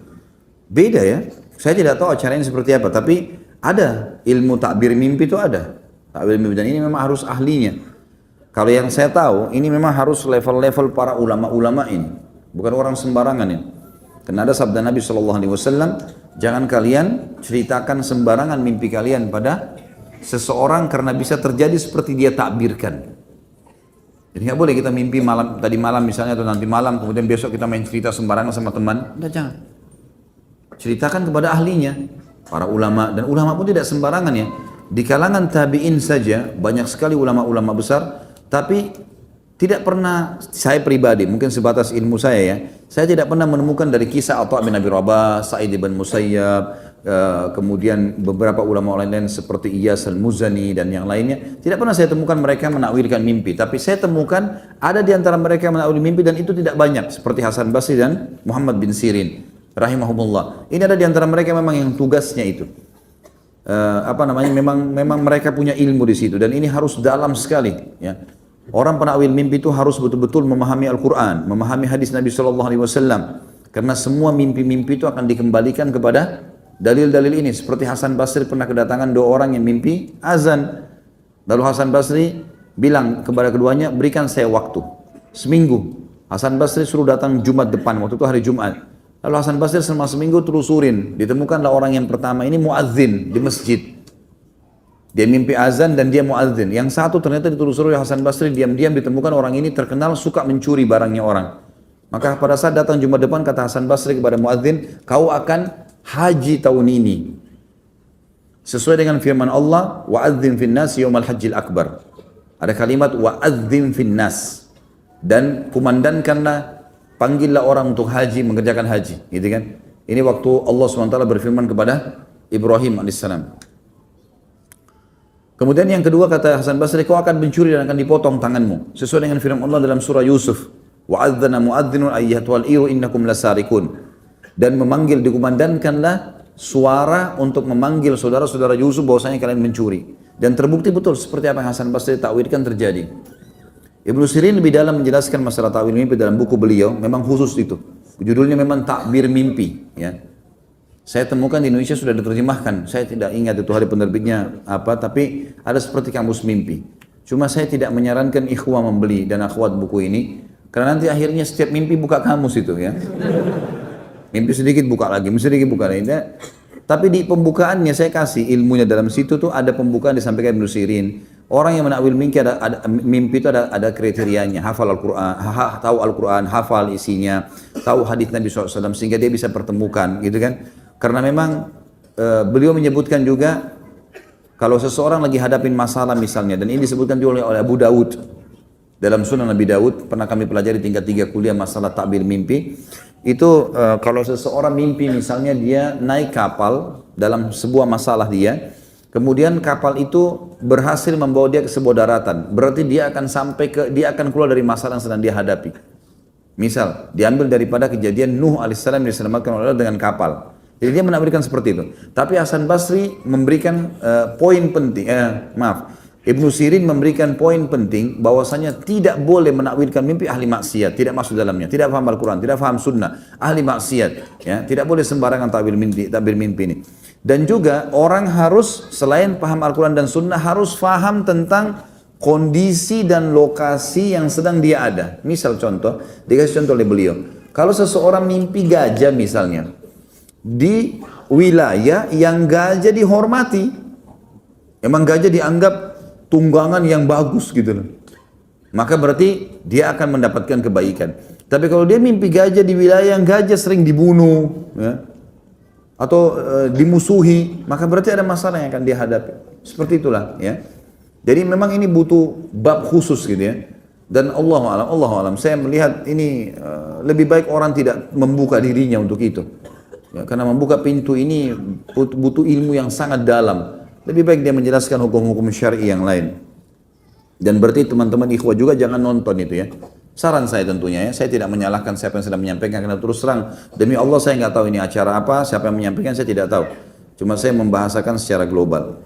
Beda ya. Saya tidak tahu acaranya seperti apa, tapi ada ilmu takbir mimpi itu ada. Takbir mimpi dan ini memang harus ahlinya. Kalau yang saya tahu, ini memang harus level-level para ulama-ulama ini, bukan orang sembarangan ini. Karena ada sabda Nabi SAW, jangan kalian ceritakan sembarangan mimpi kalian pada seseorang karena bisa terjadi seperti dia takbirkan. Jadi nggak boleh kita mimpi malam tadi malam misalnya atau nanti malam, kemudian besok kita main cerita sembarangan sama teman. Enggak, jangan. Ceritakan kepada ahlinya, para ulama, dan ulama pun tidak sembarangan ya. Di kalangan tabi'in saja banyak sekali ulama-ulama besar, tapi tidak pernah, saya pribadi, mungkin sebatas ilmu saya ya, saya tidak pernah menemukan dari kisah Atha bin Abi Rabah, Sa'id bin Musayyab, kemudian beberapa ulama lain seperti Iyas al-Muzani dan yang lainnya, tidak pernah saya temukan mereka menakwilkan mimpi, tapi saya temukan ada di antara mereka yang menakwil mimpi dan itu tidak banyak, seperti Hasan Basri dan Muhammad bin Sirin, rahimahumullah. Ini ada di antara mereka memang yang tugasnya itu. Memang mereka punya ilmu di situ dan ini harus dalam sekali ya. Orang penakwil mimpi itu harus betul-betul memahami Al-Quran, memahami hadis Nabi SAW. Karena semua mimpi-mimpi itu akan dikembalikan kepada dalil-dalil ini. Seperti Hasan Basri pernah kedatangan 2 orang yang mimpi azan. Lalu Hasan Basri bilang kepada keduanya, berikan saya waktu seminggu. Hasan Basri suruh datang Jumat depan, waktu itu hari Jumat. Lalu Hasan Basri selama seminggu telusurin. Ditemukanlah orang yang pertama ini muadzin di masjid. Dia mimpi azan dan dia muadzin. Yang satu ternyata ditelusuri oleh Hasan Basri, diam-diam ditemukan orang ini terkenal suka mencuri barangnya orang. Maka pada saat datang Jumat depan kata Hasan Basri kepada muadzin, kau akan haji tahun ini. Sesuai dengan firman Allah, wa'adzim finnas yaumal hajjil akbar. Ada kalimat wa'adzim finnas. Dan kumandangkanlah, panggillah orang untuk haji, mengerjakan haji. Gitu kan? Ini waktu Allah SWT berfirman kepada Ibrahim AS. Kemudian yang kedua kata Hasan Basri, kau akan mencuri dan akan dipotong tanganmu. Sesuai dengan firman Allah dalam surah Yusuf. Wa'adzana mu'adzinun ayyatuhal iru innakum lasarikun. Dan memanggil, dikumandangkanlah suara untuk memanggil saudara-saudara Yusuf bahwasanya kalian mencuri. Dan terbukti betul seperti apa yang Hasan Basri takwilkan terjadi. Ibnu Sirin lebih dalam menjelaskan masalah takwil mimpi dalam buku beliau, memang khusus itu. Judulnya memang takbir mimpi. Ya. Saya temukan di Indonesia sudah diterjemahkan. Saya tidak ingat itu hari penerbitnya apa, tapi ada seperti kamus mimpi. Cuma saya tidak menyarankan ikhwah membeli dan akhwat buku ini, karena nanti akhirnya setiap mimpi buka kamus itu ya. Mimpi sedikit buka lagi, mimpi sedikit buka lagi. Tapi di pembukaannya saya kasih ilmunya dalam situ tuh ada pembukaan disampaikan Ibnu Sirin. Orang yang menakwil mimpi itu ada kriterianya, hafal Al-Quran, tahu Al-Quran, hafal isinya, tahu hadis Nabi SAW sehingga dia bisa pertemukan, gitu kan? Karena memang beliau menyebutkan juga kalau seseorang lagi hadapin masalah misalnya, dan ini disebutkan juga oleh Abu Dawud dalam Sunan Nabi Dawud, pernah kami pelajari tingkat 3 kuliah masalah takbir mimpi. Itu kalau seseorang mimpi misalnya dia naik kapal dalam sebuah masalah dia, kemudian kapal itu berhasil membawa dia ke sebuah daratan, berarti dia akan keluar dari masalah yang sedang dia hadapi. Misal diambil daripada kejadian Nuh alaihissalam diselamatkan oleh Allah dengan kapal. Jadi dia menakwilkan seperti itu. Tapi Hasan Basri memberikan poin penting, Ibnu Sirin memberikan poin penting bahwasanya tidak boleh menakwilkan mimpi ahli maksiat, tidak masuk dalamnya, tidak paham Al-Quran, tidak paham sunnah, ahli maksiat, ya, tidak boleh sembarangan takbir mimpi ini. Dan juga orang harus selain paham Al-Quran dan sunnah harus paham tentang kondisi dan lokasi yang sedang dia ada. Misal contoh, dikasih contoh oleh beliau, kalau seseorang mimpi gajah misalnya, di wilayah yang gajah dihormati, emang gajah dianggap tunggangan yang bagus gitu loh, maka berarti dia akan mendapatkan kebaikan. Tapi kalau dia mimpi gajah di wilayah yang gajah sering dibunuh ya, atau dimusuhi, maka berarti ada masalah yang akan dia hadapi. Seperti itulah ya. Jadi memang ini butuh bab khusus gitu ya. Dan Allah alam saya melihat ini lebih baik orang tidak membuka dirinya untuk itu. Ya, karena membuka pintu ini butuh ilmu yang sangat dalam. Lebih baik dia menjelaskan hukum-hukum syar'i yang lain. Dan berarti teman-teman ikhwah juga jangan nonton itu ya. Saran saya tentunya ya, saya tidak menyalahkan siapa yang sedang menyampaikan, karena terus terang demi Allah saya nggak tahu ini acara apa, siapa yang menyampaikan saya tidak tahu. Cuma saya membahasakan secara global.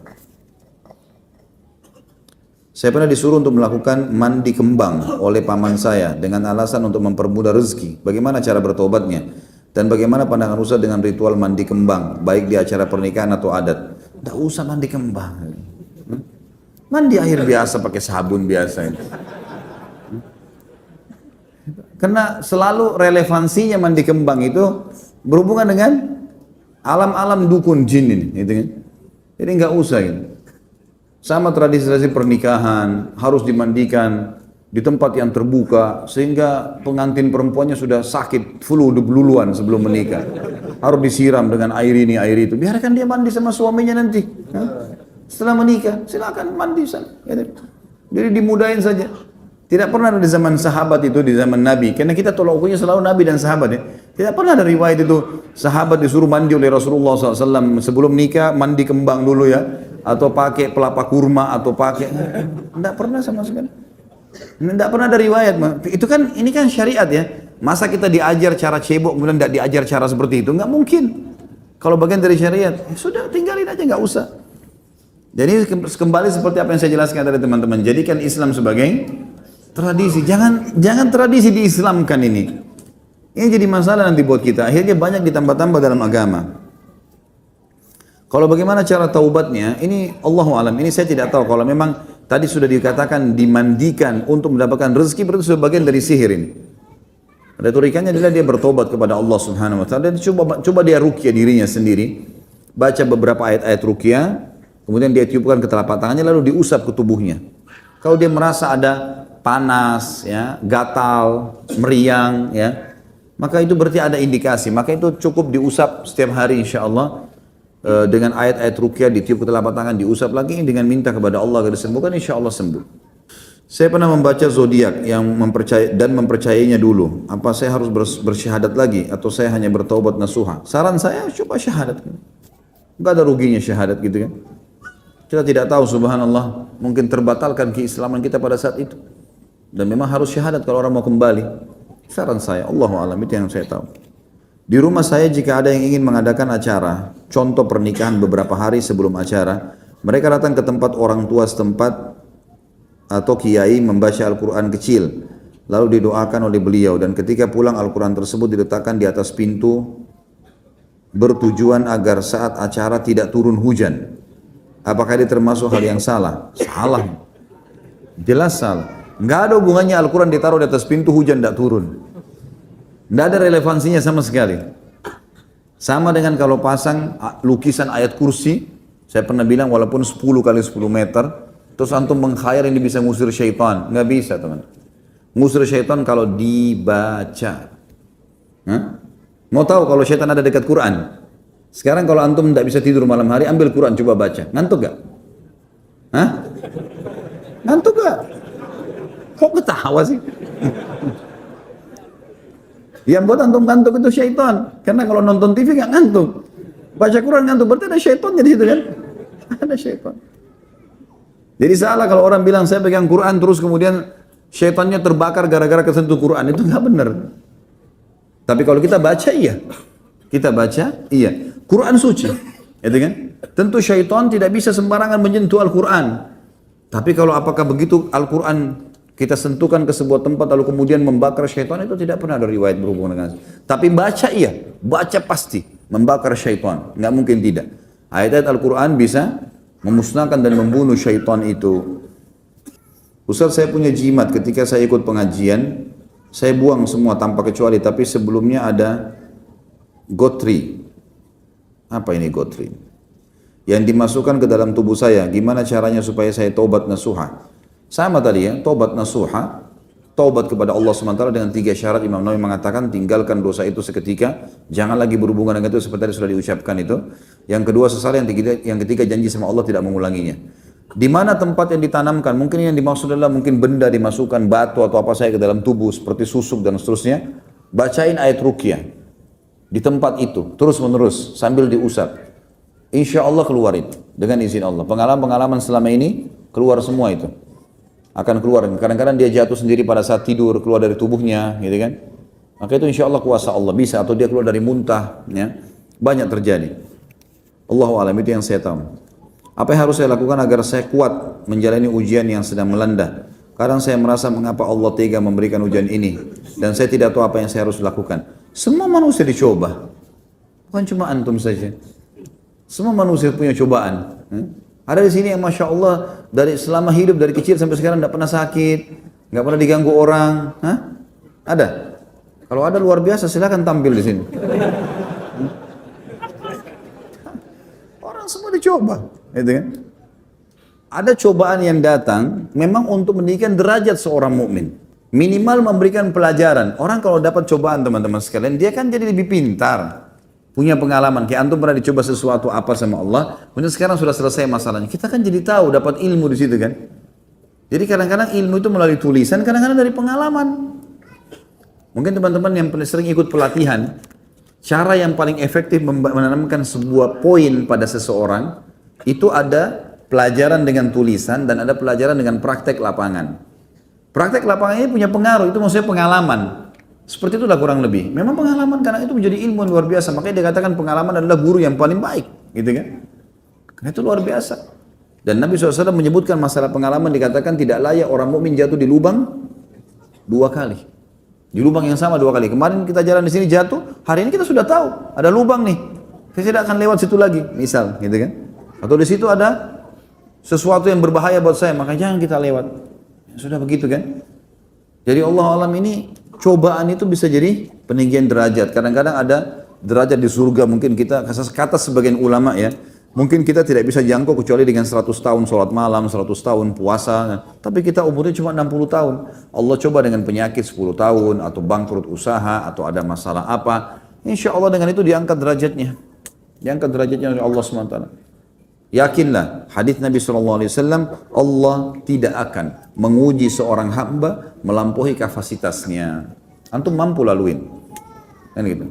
Saya pernah disuruh untuk melakukan mandi kembang oleh paman saya dengan alasan untuk mempermudah rezeki. Bagaimana cara bertobatnya? Dan bagaimana pandangan Ustaz dengan ritual mandi kembang, baik di acara pernikahan atau adat? Tidak usah mandi kembang. Mandi air biasa pakai sabun biasa ini. Karena selalu relevansinya mandi kembang itu berhubungan dengan alam-alam dukun jin ini, gitu kan? Jadi nggak usah gitu. Sama tradisi-tradisi pernikahan harus dimandikan di tempat yang terbuka sehingga pengantin perempuannya sudah sakit flu duluan sebelum menikah. Harus disiram dengan air ini air itu. Biarkan dia mandi sama suaminya nanti. Setelah menikah silakan mandi sana. Jadi dimudahin saja. Tidak pernah ada di zaman sahabat itu, di zaman Nabi. Karena kita tolak ukurnya selalu Nabi dan sahabat ya. Tidak pernah ada riwayat itu sahabat disuruh mandi oleh Rasulullah SAW sebelum nikah mandi kembang dulu ya. Atau pakai pelapa kurma atau pakai. Tidak pernah sama sekali. Tidak pernah ada riwayat. Itu kan, ini kan syariat ya. Masa kita diajar cara cebok kemudian tidak diajar cara seperti itu? Nggak mungkin. Kalau bagian dari syariat, sudah tinggalin aja nggak usah. Jadi kembali seperti apa yang saya jelaskan tadi teman-teman. Jadikan Islam sebagai tradisi, jangan tradisi diislamkan ini. Ini jadi masalah nanti buat kita. Akhirnya banyak ditambah-tambah dalam agama. Kalau bagaimana cara taubatnya, ini Allahu alam. Ini saya tidak tahu. Kalau memang tadi sudah dikatakan dimandikan untuk mendapatkan rezeki, berarti sudah bagian dari sihir ini. Retorikanya adalah dia bertobat kepada Allah Subhanahu Wa Taala dan coba dia ruqyah dirinya sendiri, baca beberapa ayat-ayat ruqyah, kemudian dia tiupkan ke telapak tangannya lalu diusap ke tubuhnya. Kalau dia merasa ada panas, ya, gatal, meriang, ya, maka itu berarti ada indikasi. Maka itu cukup diusap setiap hari insya Allah dengan ayat-ayat ruqyah, ditiup ke telapak tangan, diusap lagi dengan minta kepada Allah agar disembuhkan, insya Allah sembuh. Saya pernah membaca zodiak yang mempercayainya dulu. Apa saya harus bersyahadat lagi atau saya hanya bertaubat nasuha? Saran saya coba syahadat. Enggak ada ruginya syahadat gitu kan. Kita tidak tahu subhanallah, mungkin terbatalkan keislaman kita pada saat itu. Dan memang harus syahadat kalau orang mau kembali. Saran saya, Allahu a'lam, itu yang saya tahu. Di rumah saya jika ada yang ingin mengadakan acara, contoh pernikahan beberapa hari sebelum acara, mereka datang ke tempat orang tua setempat atau kiai membaca Al-Quran kecil, lalu didoakan oleh beliau dan ketika pulang Al-Quran tersebut diletakkan di atas pintu bertujuan agar saat acara tidak turun hujan. Apakah ini termasuk hal yang salah? Salah. Jelas salah. Nggak ada hubungannya Al-Quran ditaruh di atas pintu hujan tidak turun. Nggak ada relevansinya sama sekali. Sama dengan kalau pasang lukisan ayat kursi, saya pernah bilang walaupun 10 kali 10 meter, terus antum mengkhayal ini bisa ngusir syaitan. Nggak bisa teman. Ngusir syaitan kalau dibaca. Mau tahu kalau syaitan ada dekat Quran? Sekarang kalau antum tidak bisa tidur malam hari, ambil Quran coba baca. Ngantuk gak? Ngantuk gak? Kok ketawa sih? Yang buat antum ngantuk itu syaitan. Karena kalau nonton TV gak ngantuk. Baca Quran ngantuk, berarti ada syaitannya di situ kan? Ada syaitan. Jadi salah kalau orang bilang saya pegang Quran terus kemudian syaitannya terbakar gara-gara kesentuh Quran. Itu gak benar. Tapi kalau kita baca iya. Kita baca iya. Quran suci. Gitu kan? Tentu syaitan tidak bisa sembarangan menyentuh Al-Quran. Tapi kalau apakah begitu Al-Quran kita sentuhkan ke sebuah tempat lalu kemudian membakar syaitan, itu tidak pernah ada riwayat berhubungan dengan itu. Tapi baca iya, baca pasti membakar syaitan, nggak mungkin tidak. Ayat-ayat Al-Quran bisa memusnahkan dan membunuh syaitan itu. Ustaz, saya punya jimat ketika saya ikut pengajian, saya buang semua tanpa kecuali, tapi sebelumnya ada gotri. Apa ini gotri? Yang dimasukkan ke dalam tubuh saya, gimana caranya supaya saya taubat nasuha? Sama tadi ya, taubat nasuha, taubat kepada Allah SWT dengan 3 syarat. Imam Nawawi mengatakan tinggalkan dosa itu seketika, jangan lagi berhubungan dengan itu seperti tadi sudah diucapkan itu. Yang kedua sesal, yang ketiga janji sama Allah tidak mengulanginya. Di mana tempat yang ditanamkan? Mungkin yang dimaksud adalah mungkin benda dimasukkan, batu atau apa saja ke dalam tubuh seperti susuk dan seterusnya. Bacain ayat ruqyah di tempat itu terus menerus sambil diusap. Insya Allah keluar itu dengan izin Allah. Pengalaman-pengalaman selama ini keluar semua itu. Akan keluar. Kadang-kadang dia jatuh sendiri pada saat tidur, keluar dari tubuhnya, gitu kan? Maka itu insya Allah kuasa Allah bisa, atau dia keluar dari muntah, ya. Banyak terjadi. Allahu a'lam, itu yang saya tahu. Apa yang harus saya lakukan agar saya kuat menjalani ujian yang sedang melanda? Kadang saya merasa mengapa Allah tega memberikan ujian ini dan saya tidak tahu apa yang saya harus lakukan. Semua manusia dicoba, bukan cuma antum saja. Semua manusia punya cobaan. Ada di sini yang masya Allah dari selama hidup dari kecil sampai sekarang tidak pernah sakit, nggak pernah diganggu orang. Ada? Kalau ada luar biasa silakan tampil di sini. Orang semua dicoba, gitu kan? Ada cobaan yang datang memang untuk meninggikan derajat seorang mukmin. Minimal memberikan pelajaran. Orang kalau dapat cobaan teman-teman sekalian, dia kan jadi lebih pintar. Punya pengalaman. Kayak antum pernah dicoba sesuatu apa sama Allah, kemudian sekarang sudah selesai masalahnya. Kita kan jadi tahu, dapat ilmu di situ kan. Jadi kadang-kadang ilmu itu melalui tulisan, kadang-kadang dari pengalaman. Mungkin teman-teman yang sering ikut pelatihan, cara yang paling efektif menanamkan sebuah poin pada seseorang, itu ada pelajaran dengan tulisan dan ada pelajaran dengan praktek lapangan. Praktek lapangan ini punya pengaruh, itu maksudnya pengalaman. Seperti itulah kurang lebih. Memang pengalaman karena itu menjadi ilmu yang luar biasa. Makanya dikatakan pengalaman adalah guru yang paling baik, gitu kan? Karena itu luar biasa. Dan Nabi SAW menyebutkan masalah pengalaman, dikatakan tidak layak orang mukmin jatuh di lubang 2 kali. Di lubang yang sama 2 kali. Kemarin kita jalan di sini jatuh, hari ini kita sudah tahu ada lubang nih. Kita tidak akan lewat situ lagi, misal, gitu kan? Atau di situ ada sesuatu yang berbahaya buat saya, maka jangan kita lewat. Sudah begitu kan? Jadi Allah alam ini cobaan itu bisa jadi peninggian derajat. Kadang-kadang ada derajat di surga, mungkin kita kata sebagian ulama ya, mungkin kita tidak bisa jangkau kecuali dengan 100 tahun sholat malam, 100 tahun puasa. Tapi kita umurnya cuma 60 tahun. Allah coba dengan penyakit 10 tahun atau bangkrut usaha atau ada masalah apa. Insya Allah dengan itu diangkat derajatnya. Diangkat derajatnya oleh Allah SWT. Yakinlah, hadis Nabi SAW, Allah tidak akan menguji seorang hamba melampaui kapasitasnya. Antum mampu laluin, kan gitu.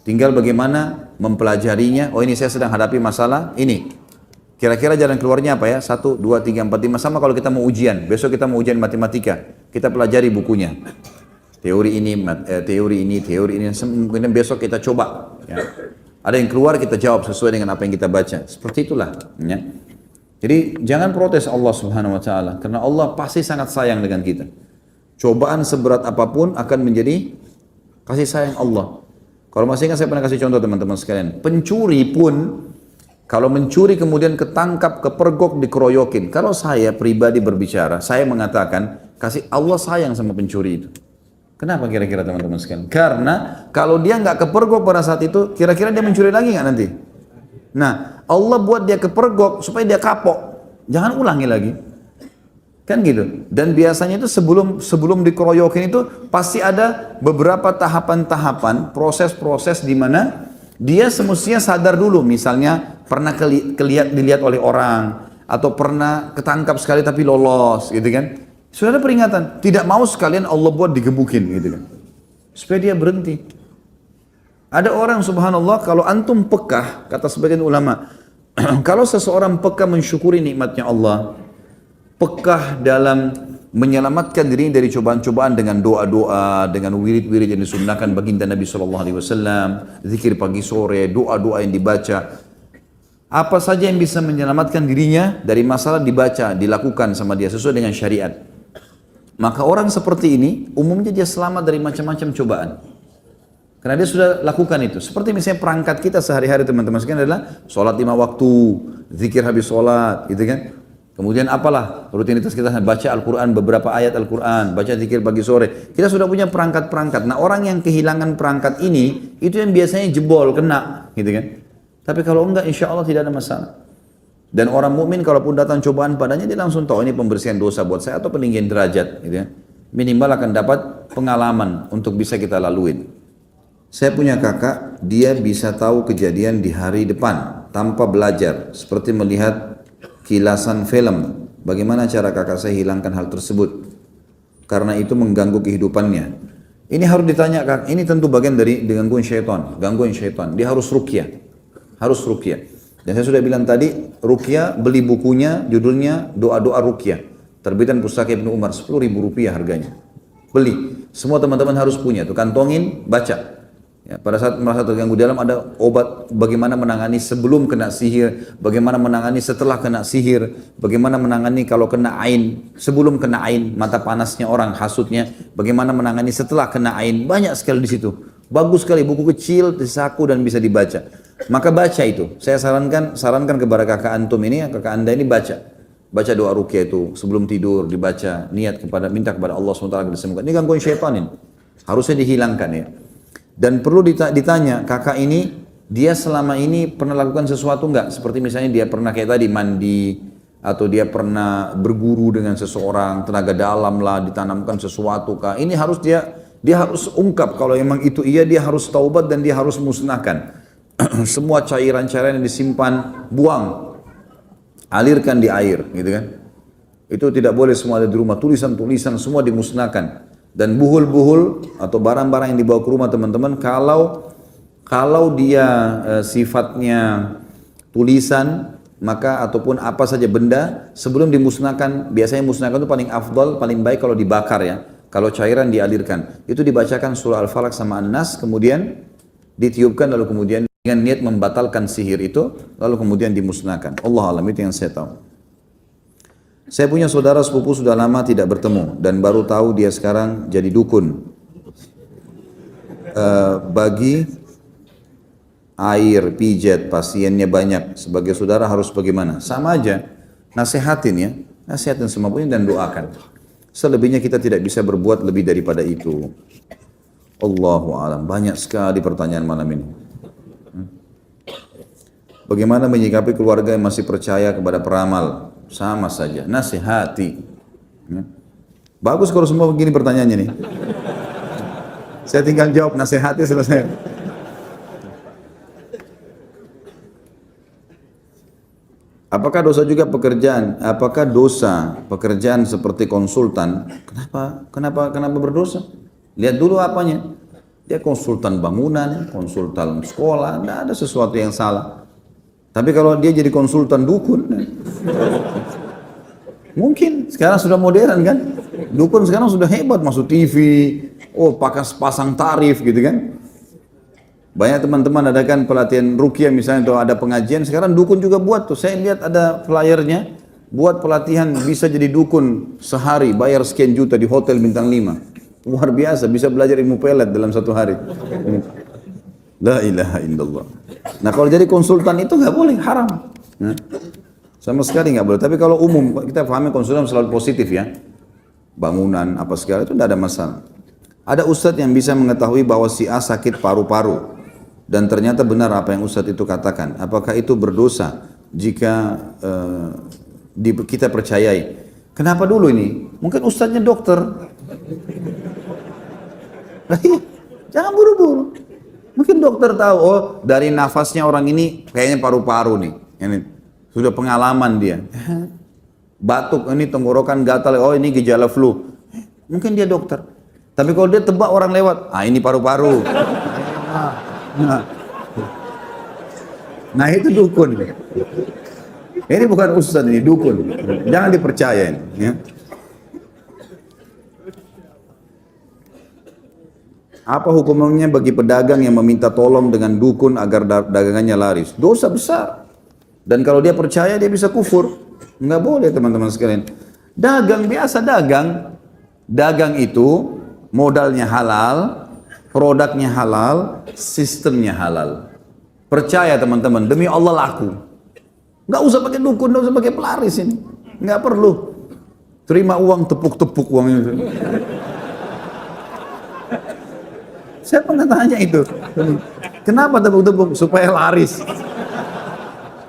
Tinggal bagaimana mempelajarinya. Oh ini saya sedang hadapi masalah ini. Kira-kira jalan keluarnya apa ya? 1, 2, 3, 4, 5. Sama kalau kita mau ujian. Besok kita mau ujian matematika. Kita pelajari bukunya. Teori ini, teori ini. Kemudian besok kita coba. Ya. Ada yang keluar kita jawab sesuai dengan apa yang kita baca. Seperti itulah. Ya. Jadi jangan protes Allah Subhanahu Wa Taala karena Allah pasti sangat sayang dengan kita. Cobaan seberat apapun akan menjadi kasih sayang Allah. Kalau masih ingat saya pernah kasih contoh teman-teman sekalian. Pencuri pun kalau mencuri kemudian ketangkap, kepergok, dikeroyokin. Kalau saya pribadi berbicara, saya mengatakan kasih Allah sayang sama pencuri itu. Kenapa kira-kira teman-teman sekalian? Karena kalau dia nggak kepergok pada saat itu, kira-kira dia mencuri lagi nggak nanti? Nah, Allah buat dia kepergok supaya dia kapok. Jangan ulangi lagi. Kan gitu. Dan biasanya itu sebelum dikeroyokin itu pasti ada beberapa tahapan-tahapan, proses-proses di mana dia semestinya sadar dulu. Misalnya pernah dilihat oleh orang atau pernah ketangkap sekali tapi lolos, gitu kan? Sudah ada peringatan, tidak mau sekalian Allah buat digebukin gitu kan. Supaya dia berhenti. Ada orang subhanallah kalau antum pekah, kata sebagian ulama, kalau seseorang pekah mensyukuri nikmatnya Allah, pekah dalam menyelamatkan diri dari cobaan-cobaan dengan doa-doa, dengan wirid-wirid yang disunnahkan baginda Nabi SAW, zikir pagi sore, doa-doa yang dibaca, apa saja yang bisa menyelamatkan dirinya dari masalah dibaca, dilakukan sama dia sesuai dengan syariat. Maka orang seperti ini umumnya dia selamat dari macam-macam cobaan. Karena dia sudah lakukan itu. Seperti misalnya perangkat kita sehari-hari teman-teman sekalian adalah sholat 5 waktu, zikir habis sholat, gitu kan. Kemudian apalah rutinitas kita, baca Al-Quran, beberapa ayat Al-Quran, baca zikir pagi sore. Kita sudah punya perangkat-perangkat. Nah orang yang kehilangan perangkat ini, itu yang biasanya jebol, kena, gitu kan. Tapi kalau enggak, insya Allah tidak ada masalah. Dan orang mukmin kalaupun datang cobaan padanya, dia langsung tahu ini pembersihan dosa buat saya atau peninggian derajat, gitu ya. Minimal akan dapat pengalaman untuk bisa kita laluin. Saya punya kakak, dia bisa tahu kejadian di hari depan tanpa belajar, seperti melihat kilasan film. Bagaimana cara kakak saya hilangkan hal tersebut? Karena itu mengganggu kehidupannya. Ini harus ditanya, kak. Ini tentu bagian dari gangguan syaitan. Gangguan syaitan. Dia harus ruqyah. Harus ruqyah. Dan saya sudah bilang tadi, ruqyah, beli bukunya, judulnya Doa-Doa Ruqyah. Terbitan Pustaka Ibnu Umar, 10.000 rupiah harganya. Beli. Semua teman-teman harus punya. Tuh kantongin, baca. Ya, pada saat merasa terganggu dalam ada obat bagaimana menangani sebelum kena sihir, bagaimana menangani setelah kena sihir, bagaimana menangani kalau kena ain, sebelum kena ain, mata panasnya orang, hasutnya, bagaimana menangani setelah kena ain, banyak sekali di situ. Bagus sekali, buku kecil, disaku dan bisa dibaca. Maka baca itu. Saya sarankan kepada kakak antum ini, kakak anda ini baca. Baca doa ruqyah itu sebelum tidur, dibaca, minta kepada Allah SWT disembuhkan. Ini gangguan syaitan ini. Harusnya dihilangkan ya. Dan perlu ditanya, kakak ini, dia selama ini pernah lakukan sesuatu enggak? Seperti misalnya dia pernah kayak tadi mandi, atau dia pernah berguru dengan seseorang, tenaga dalam lah, ditanamkan sesuatu kah? Ini harus dia harus ungkap, kalau memang itu iya, dia harus taubat dan dia harus musnahkan. Semua cairan-cairan yang disimpan, buang, alirkan di air, gitu kan? Itu tidak boleh semua ada di rumah, tulisan-tulisan semua dimusnahkan. Dan buhul-buhul atau barang-barang yang dibawa ke rumah teman-teman, kalau dia sifatnya tulisan, maka ataupun apa saja benda sebelum dimusnahkan, biasanya musnahkan itu paling afdal, paling baik kalau dibakar ya. Kalau cairan dialirkan, itu dibacakan surah Al-Falaq sama An-Nas, kemudian ditiupkan, lalu kemudian dengan niat membatalkan sihir itu, lalu kemudian dimusnahkan. Allah alam, itu yang saya tahu. Saya punya saudara sepupu sudah lama tidak bertemu dan baru tahu dia sekarang jadi dukun. Bagi air pijat pasiennya banyak. Sebagai saudara harus bagaimana? Sama aja, nasihatin ya, nasihatin semampunya dan doakan. Selebihnya kita tidak bisa berbuat lebih daripada itu. Allahu a'lam. Banyak sekali pertanyaan malam ini. Bagaimana menyikapi keluarga yang masih percaya kepada peramal? Sama saja, nasihati. Bagus kalau semua begini pertanyaannya nih. Saya tinggal jawab, nasihati, selesai. Apakah dosa juga pekerjaan? Apakah dosa pekerjaan seperti konsultan? Kenapa berdosa? Lihat dulu apanya. Dia konsultan bangunan, konsultan sekolah, tidak ada sesuatu yang salah. Tapi kalau dia jadi konsultan dukun, mungkin sekarang sudah modern kan? Dukun sekarang sudah hebat, masuk TV, pasang tarif gitu kan? Banyak teman-teman adakan pelatihan ruqyah misalnya, atau ada pengajian, sekarang dukun juga buat tuh. Saya lihat ada flyernya, buat pelatihan bisa jadi dukun sehari, bayar sekian juta di hotel bintang 5. Luar biasa, bisa belajar ilmu pelet dalam satu hari. La ilaha illallah. Nah kalau jadi konsultan itu nggak boleh, haram. Nah, sama sekali nggak boleh. Tapi kalau umum, kita pahami konsultan selalu positif ya. Bangunan, apa segala itu tidak ada masalah. Ada ustadz yang bisa mengetahui bahwa si A sakit paru-paru. Dan ternyata benar apa yang ustadz itu katakan. Apakah itu berdosa jika kita percayai? Kenapa dulu ini? Mungkin ustadznya dokter. Jangan buru-buru. Mungkin dokter tahu, oh dari nafasnya orang ini kayaknya paru-paru nih. Ini sudah pengalaman dia. Batuk, ini tenggorokan gatal, oh ini gejala flu. Mungkin dia dokter. Tapi kalau dia tebak orang lewat, ini paru-paru. Nah itu dukun. Ini bukan ustaz, ini dukun. Jangan dipercaya ini. Ya. Apa hukumnya bagi pedagang yang meminta tolong dengan dukun agar dagangannya laris? Dosa besar. Dan kalau dia percaya dia bisa kufur. Enggak boleh teman-teman sekalian. Dagang biasa dagang. Dagang itu modalnya halal, produknya halal, sistemnya halal. Percaya teman-teman, demi Allah laku. Enggak usah pakai dukun, enggak usah pakai pelaris ini. Enggak perlu. Terima uang, tepuk-tepuk uang itu. Saya pernah tanya itu. Kenapa tepuk-tepuk? Supaya laris.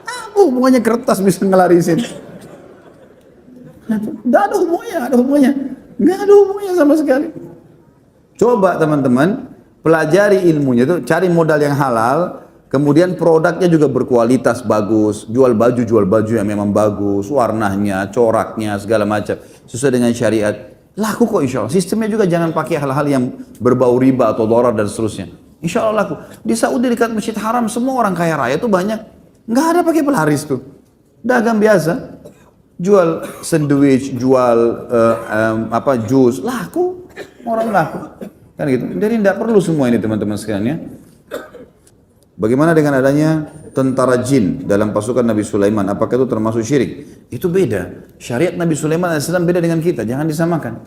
Apa hubungannya kertas bisa ngelarisin? Tidak ada hubungannya, Nggak ada hubungannya sama sekali. Coba teman-teman, pelajari ilmunya itu, cari modal yang halal, kemudian produknya juga berkualitas bagus, jual baju yang memang bagus, warnanya, coraknya, segala macam, sesuai dengan syariat. Laku kok insya Allah. Sistemnya juga jangan pakai hal-hal yang berbau riba atau dolar dan seterusnya. Insya Allah laku. Di Saudi dekat Masjid Haram semua orang kaya raya itu banyak. Nggak ada pakai pelaris tuh. Dagang biasa. Jual sandwich, jual jus. Laku. Orang laku. Kan gitu. Jadi tidak perlu semua ini teman-teman sekalian ya. Bagaimana dengan adanya tentara jin dalam pasukan Nabi Sulaiman? Apakah itu termasuk syirik? Itu beda. Syariat Nabi Sulaiman alaihissalam beda dengan kita. Jangan disamakan.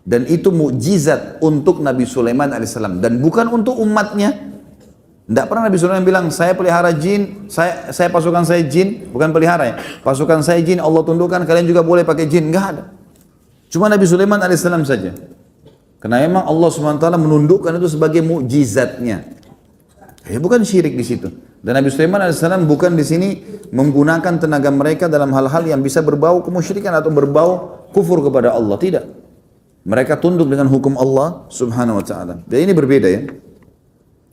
Dan itu mukjizat untuk Nabi Sulaiman alaihissalam. Dan bukan untuk umatnya. Tidak pernah Nabi Sulaiman bilang, saya pelihara jin, saya pasukan saya jin, bukan pelihara ya. Pasukan saya jin, Allah tundukkan, kalian juga boleh pakai jin. Enggak ada. Cuma Nabi Sulaiman alaihissalam saja. Karena memang Allah SWT menundukkan itu sebagai mukjizatnya. Ya bukan syirik di situ. Dan Nabi Sulaiman alaihissalam bukan di sini menggunakan tenaga mereka dalam hal-hal yang bisa berbau kemusyrikan atau berbau kufur kepada Allah. Tidak. Mereka tunduk dengan hukum Allah subhanahu wa ta'ala. Dan ini berbeda ya.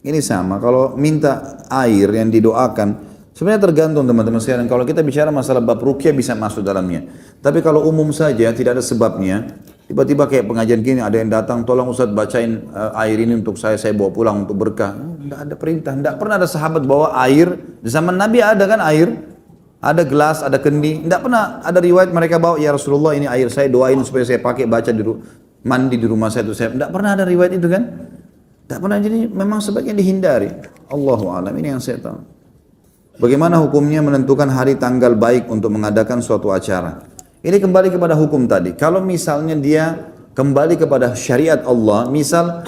Ini sama. Kalau minta air yang didoakan, sebenarnya tergantung teman-teman sekalian. Kalau kita bicara masalah bab ruqyah bisa masuk dalamnya. Tapi kalau umum saja tidak ada sebabnya, tiba-tiba kayak pengajian gini ada yang datang, tolong Ustaz bacain air ini untuk saya bawa pulang untuk berkah. Tidak ada perintah, tidak pernah ada sahabat bawa air. Di zaman Nabi ada kan air, ada gelas, ada kendi. Tidak pernah ada riwayat mereka bawa, ya Rasulullah ini air saya doain supaya saya pakai baca mandi di rumah saya itu. Tidak pernah ada riwayat itu kan? Tidak pernah, jadi memang sebaiknya dihindari. Allahu a'lam, ini yang saya tahu. Bagaimana hukumnya menentukan hari tanggal baik untuk mengadakan suatu acara? Ini kembali kepada hukum tadi. Kalau misalnya dia kembali kepada syariat Allah, misal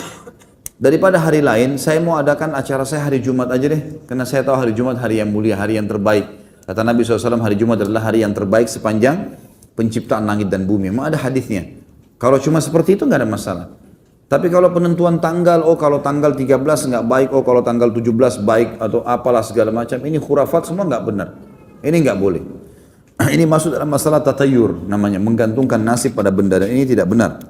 daripada hari lain, saya mau adakan acara saya hari Jumat aja deh. Karena saya tahu hari Jumat hari yang mulia, hari yang terbaik. Kata Nabi SAW, hari Jumat adalah hari yang terbaik sepanjang penciptaan langit dan bumi. Memang ada hadisnya. Kalau cuma seperti itu nggak ada masalah. Tapi kalau penentuan tanggal, oh kalau tanggal 13 nggak baik, oh kalau tanggal 17 baik, atau apalah segala macam, ini khurafat semua nggak benar. Ini nggak boleh. Ini masuk dalam masalah tatayur namanya, menggantungkan nasib pada benda, dan ini tidak benar.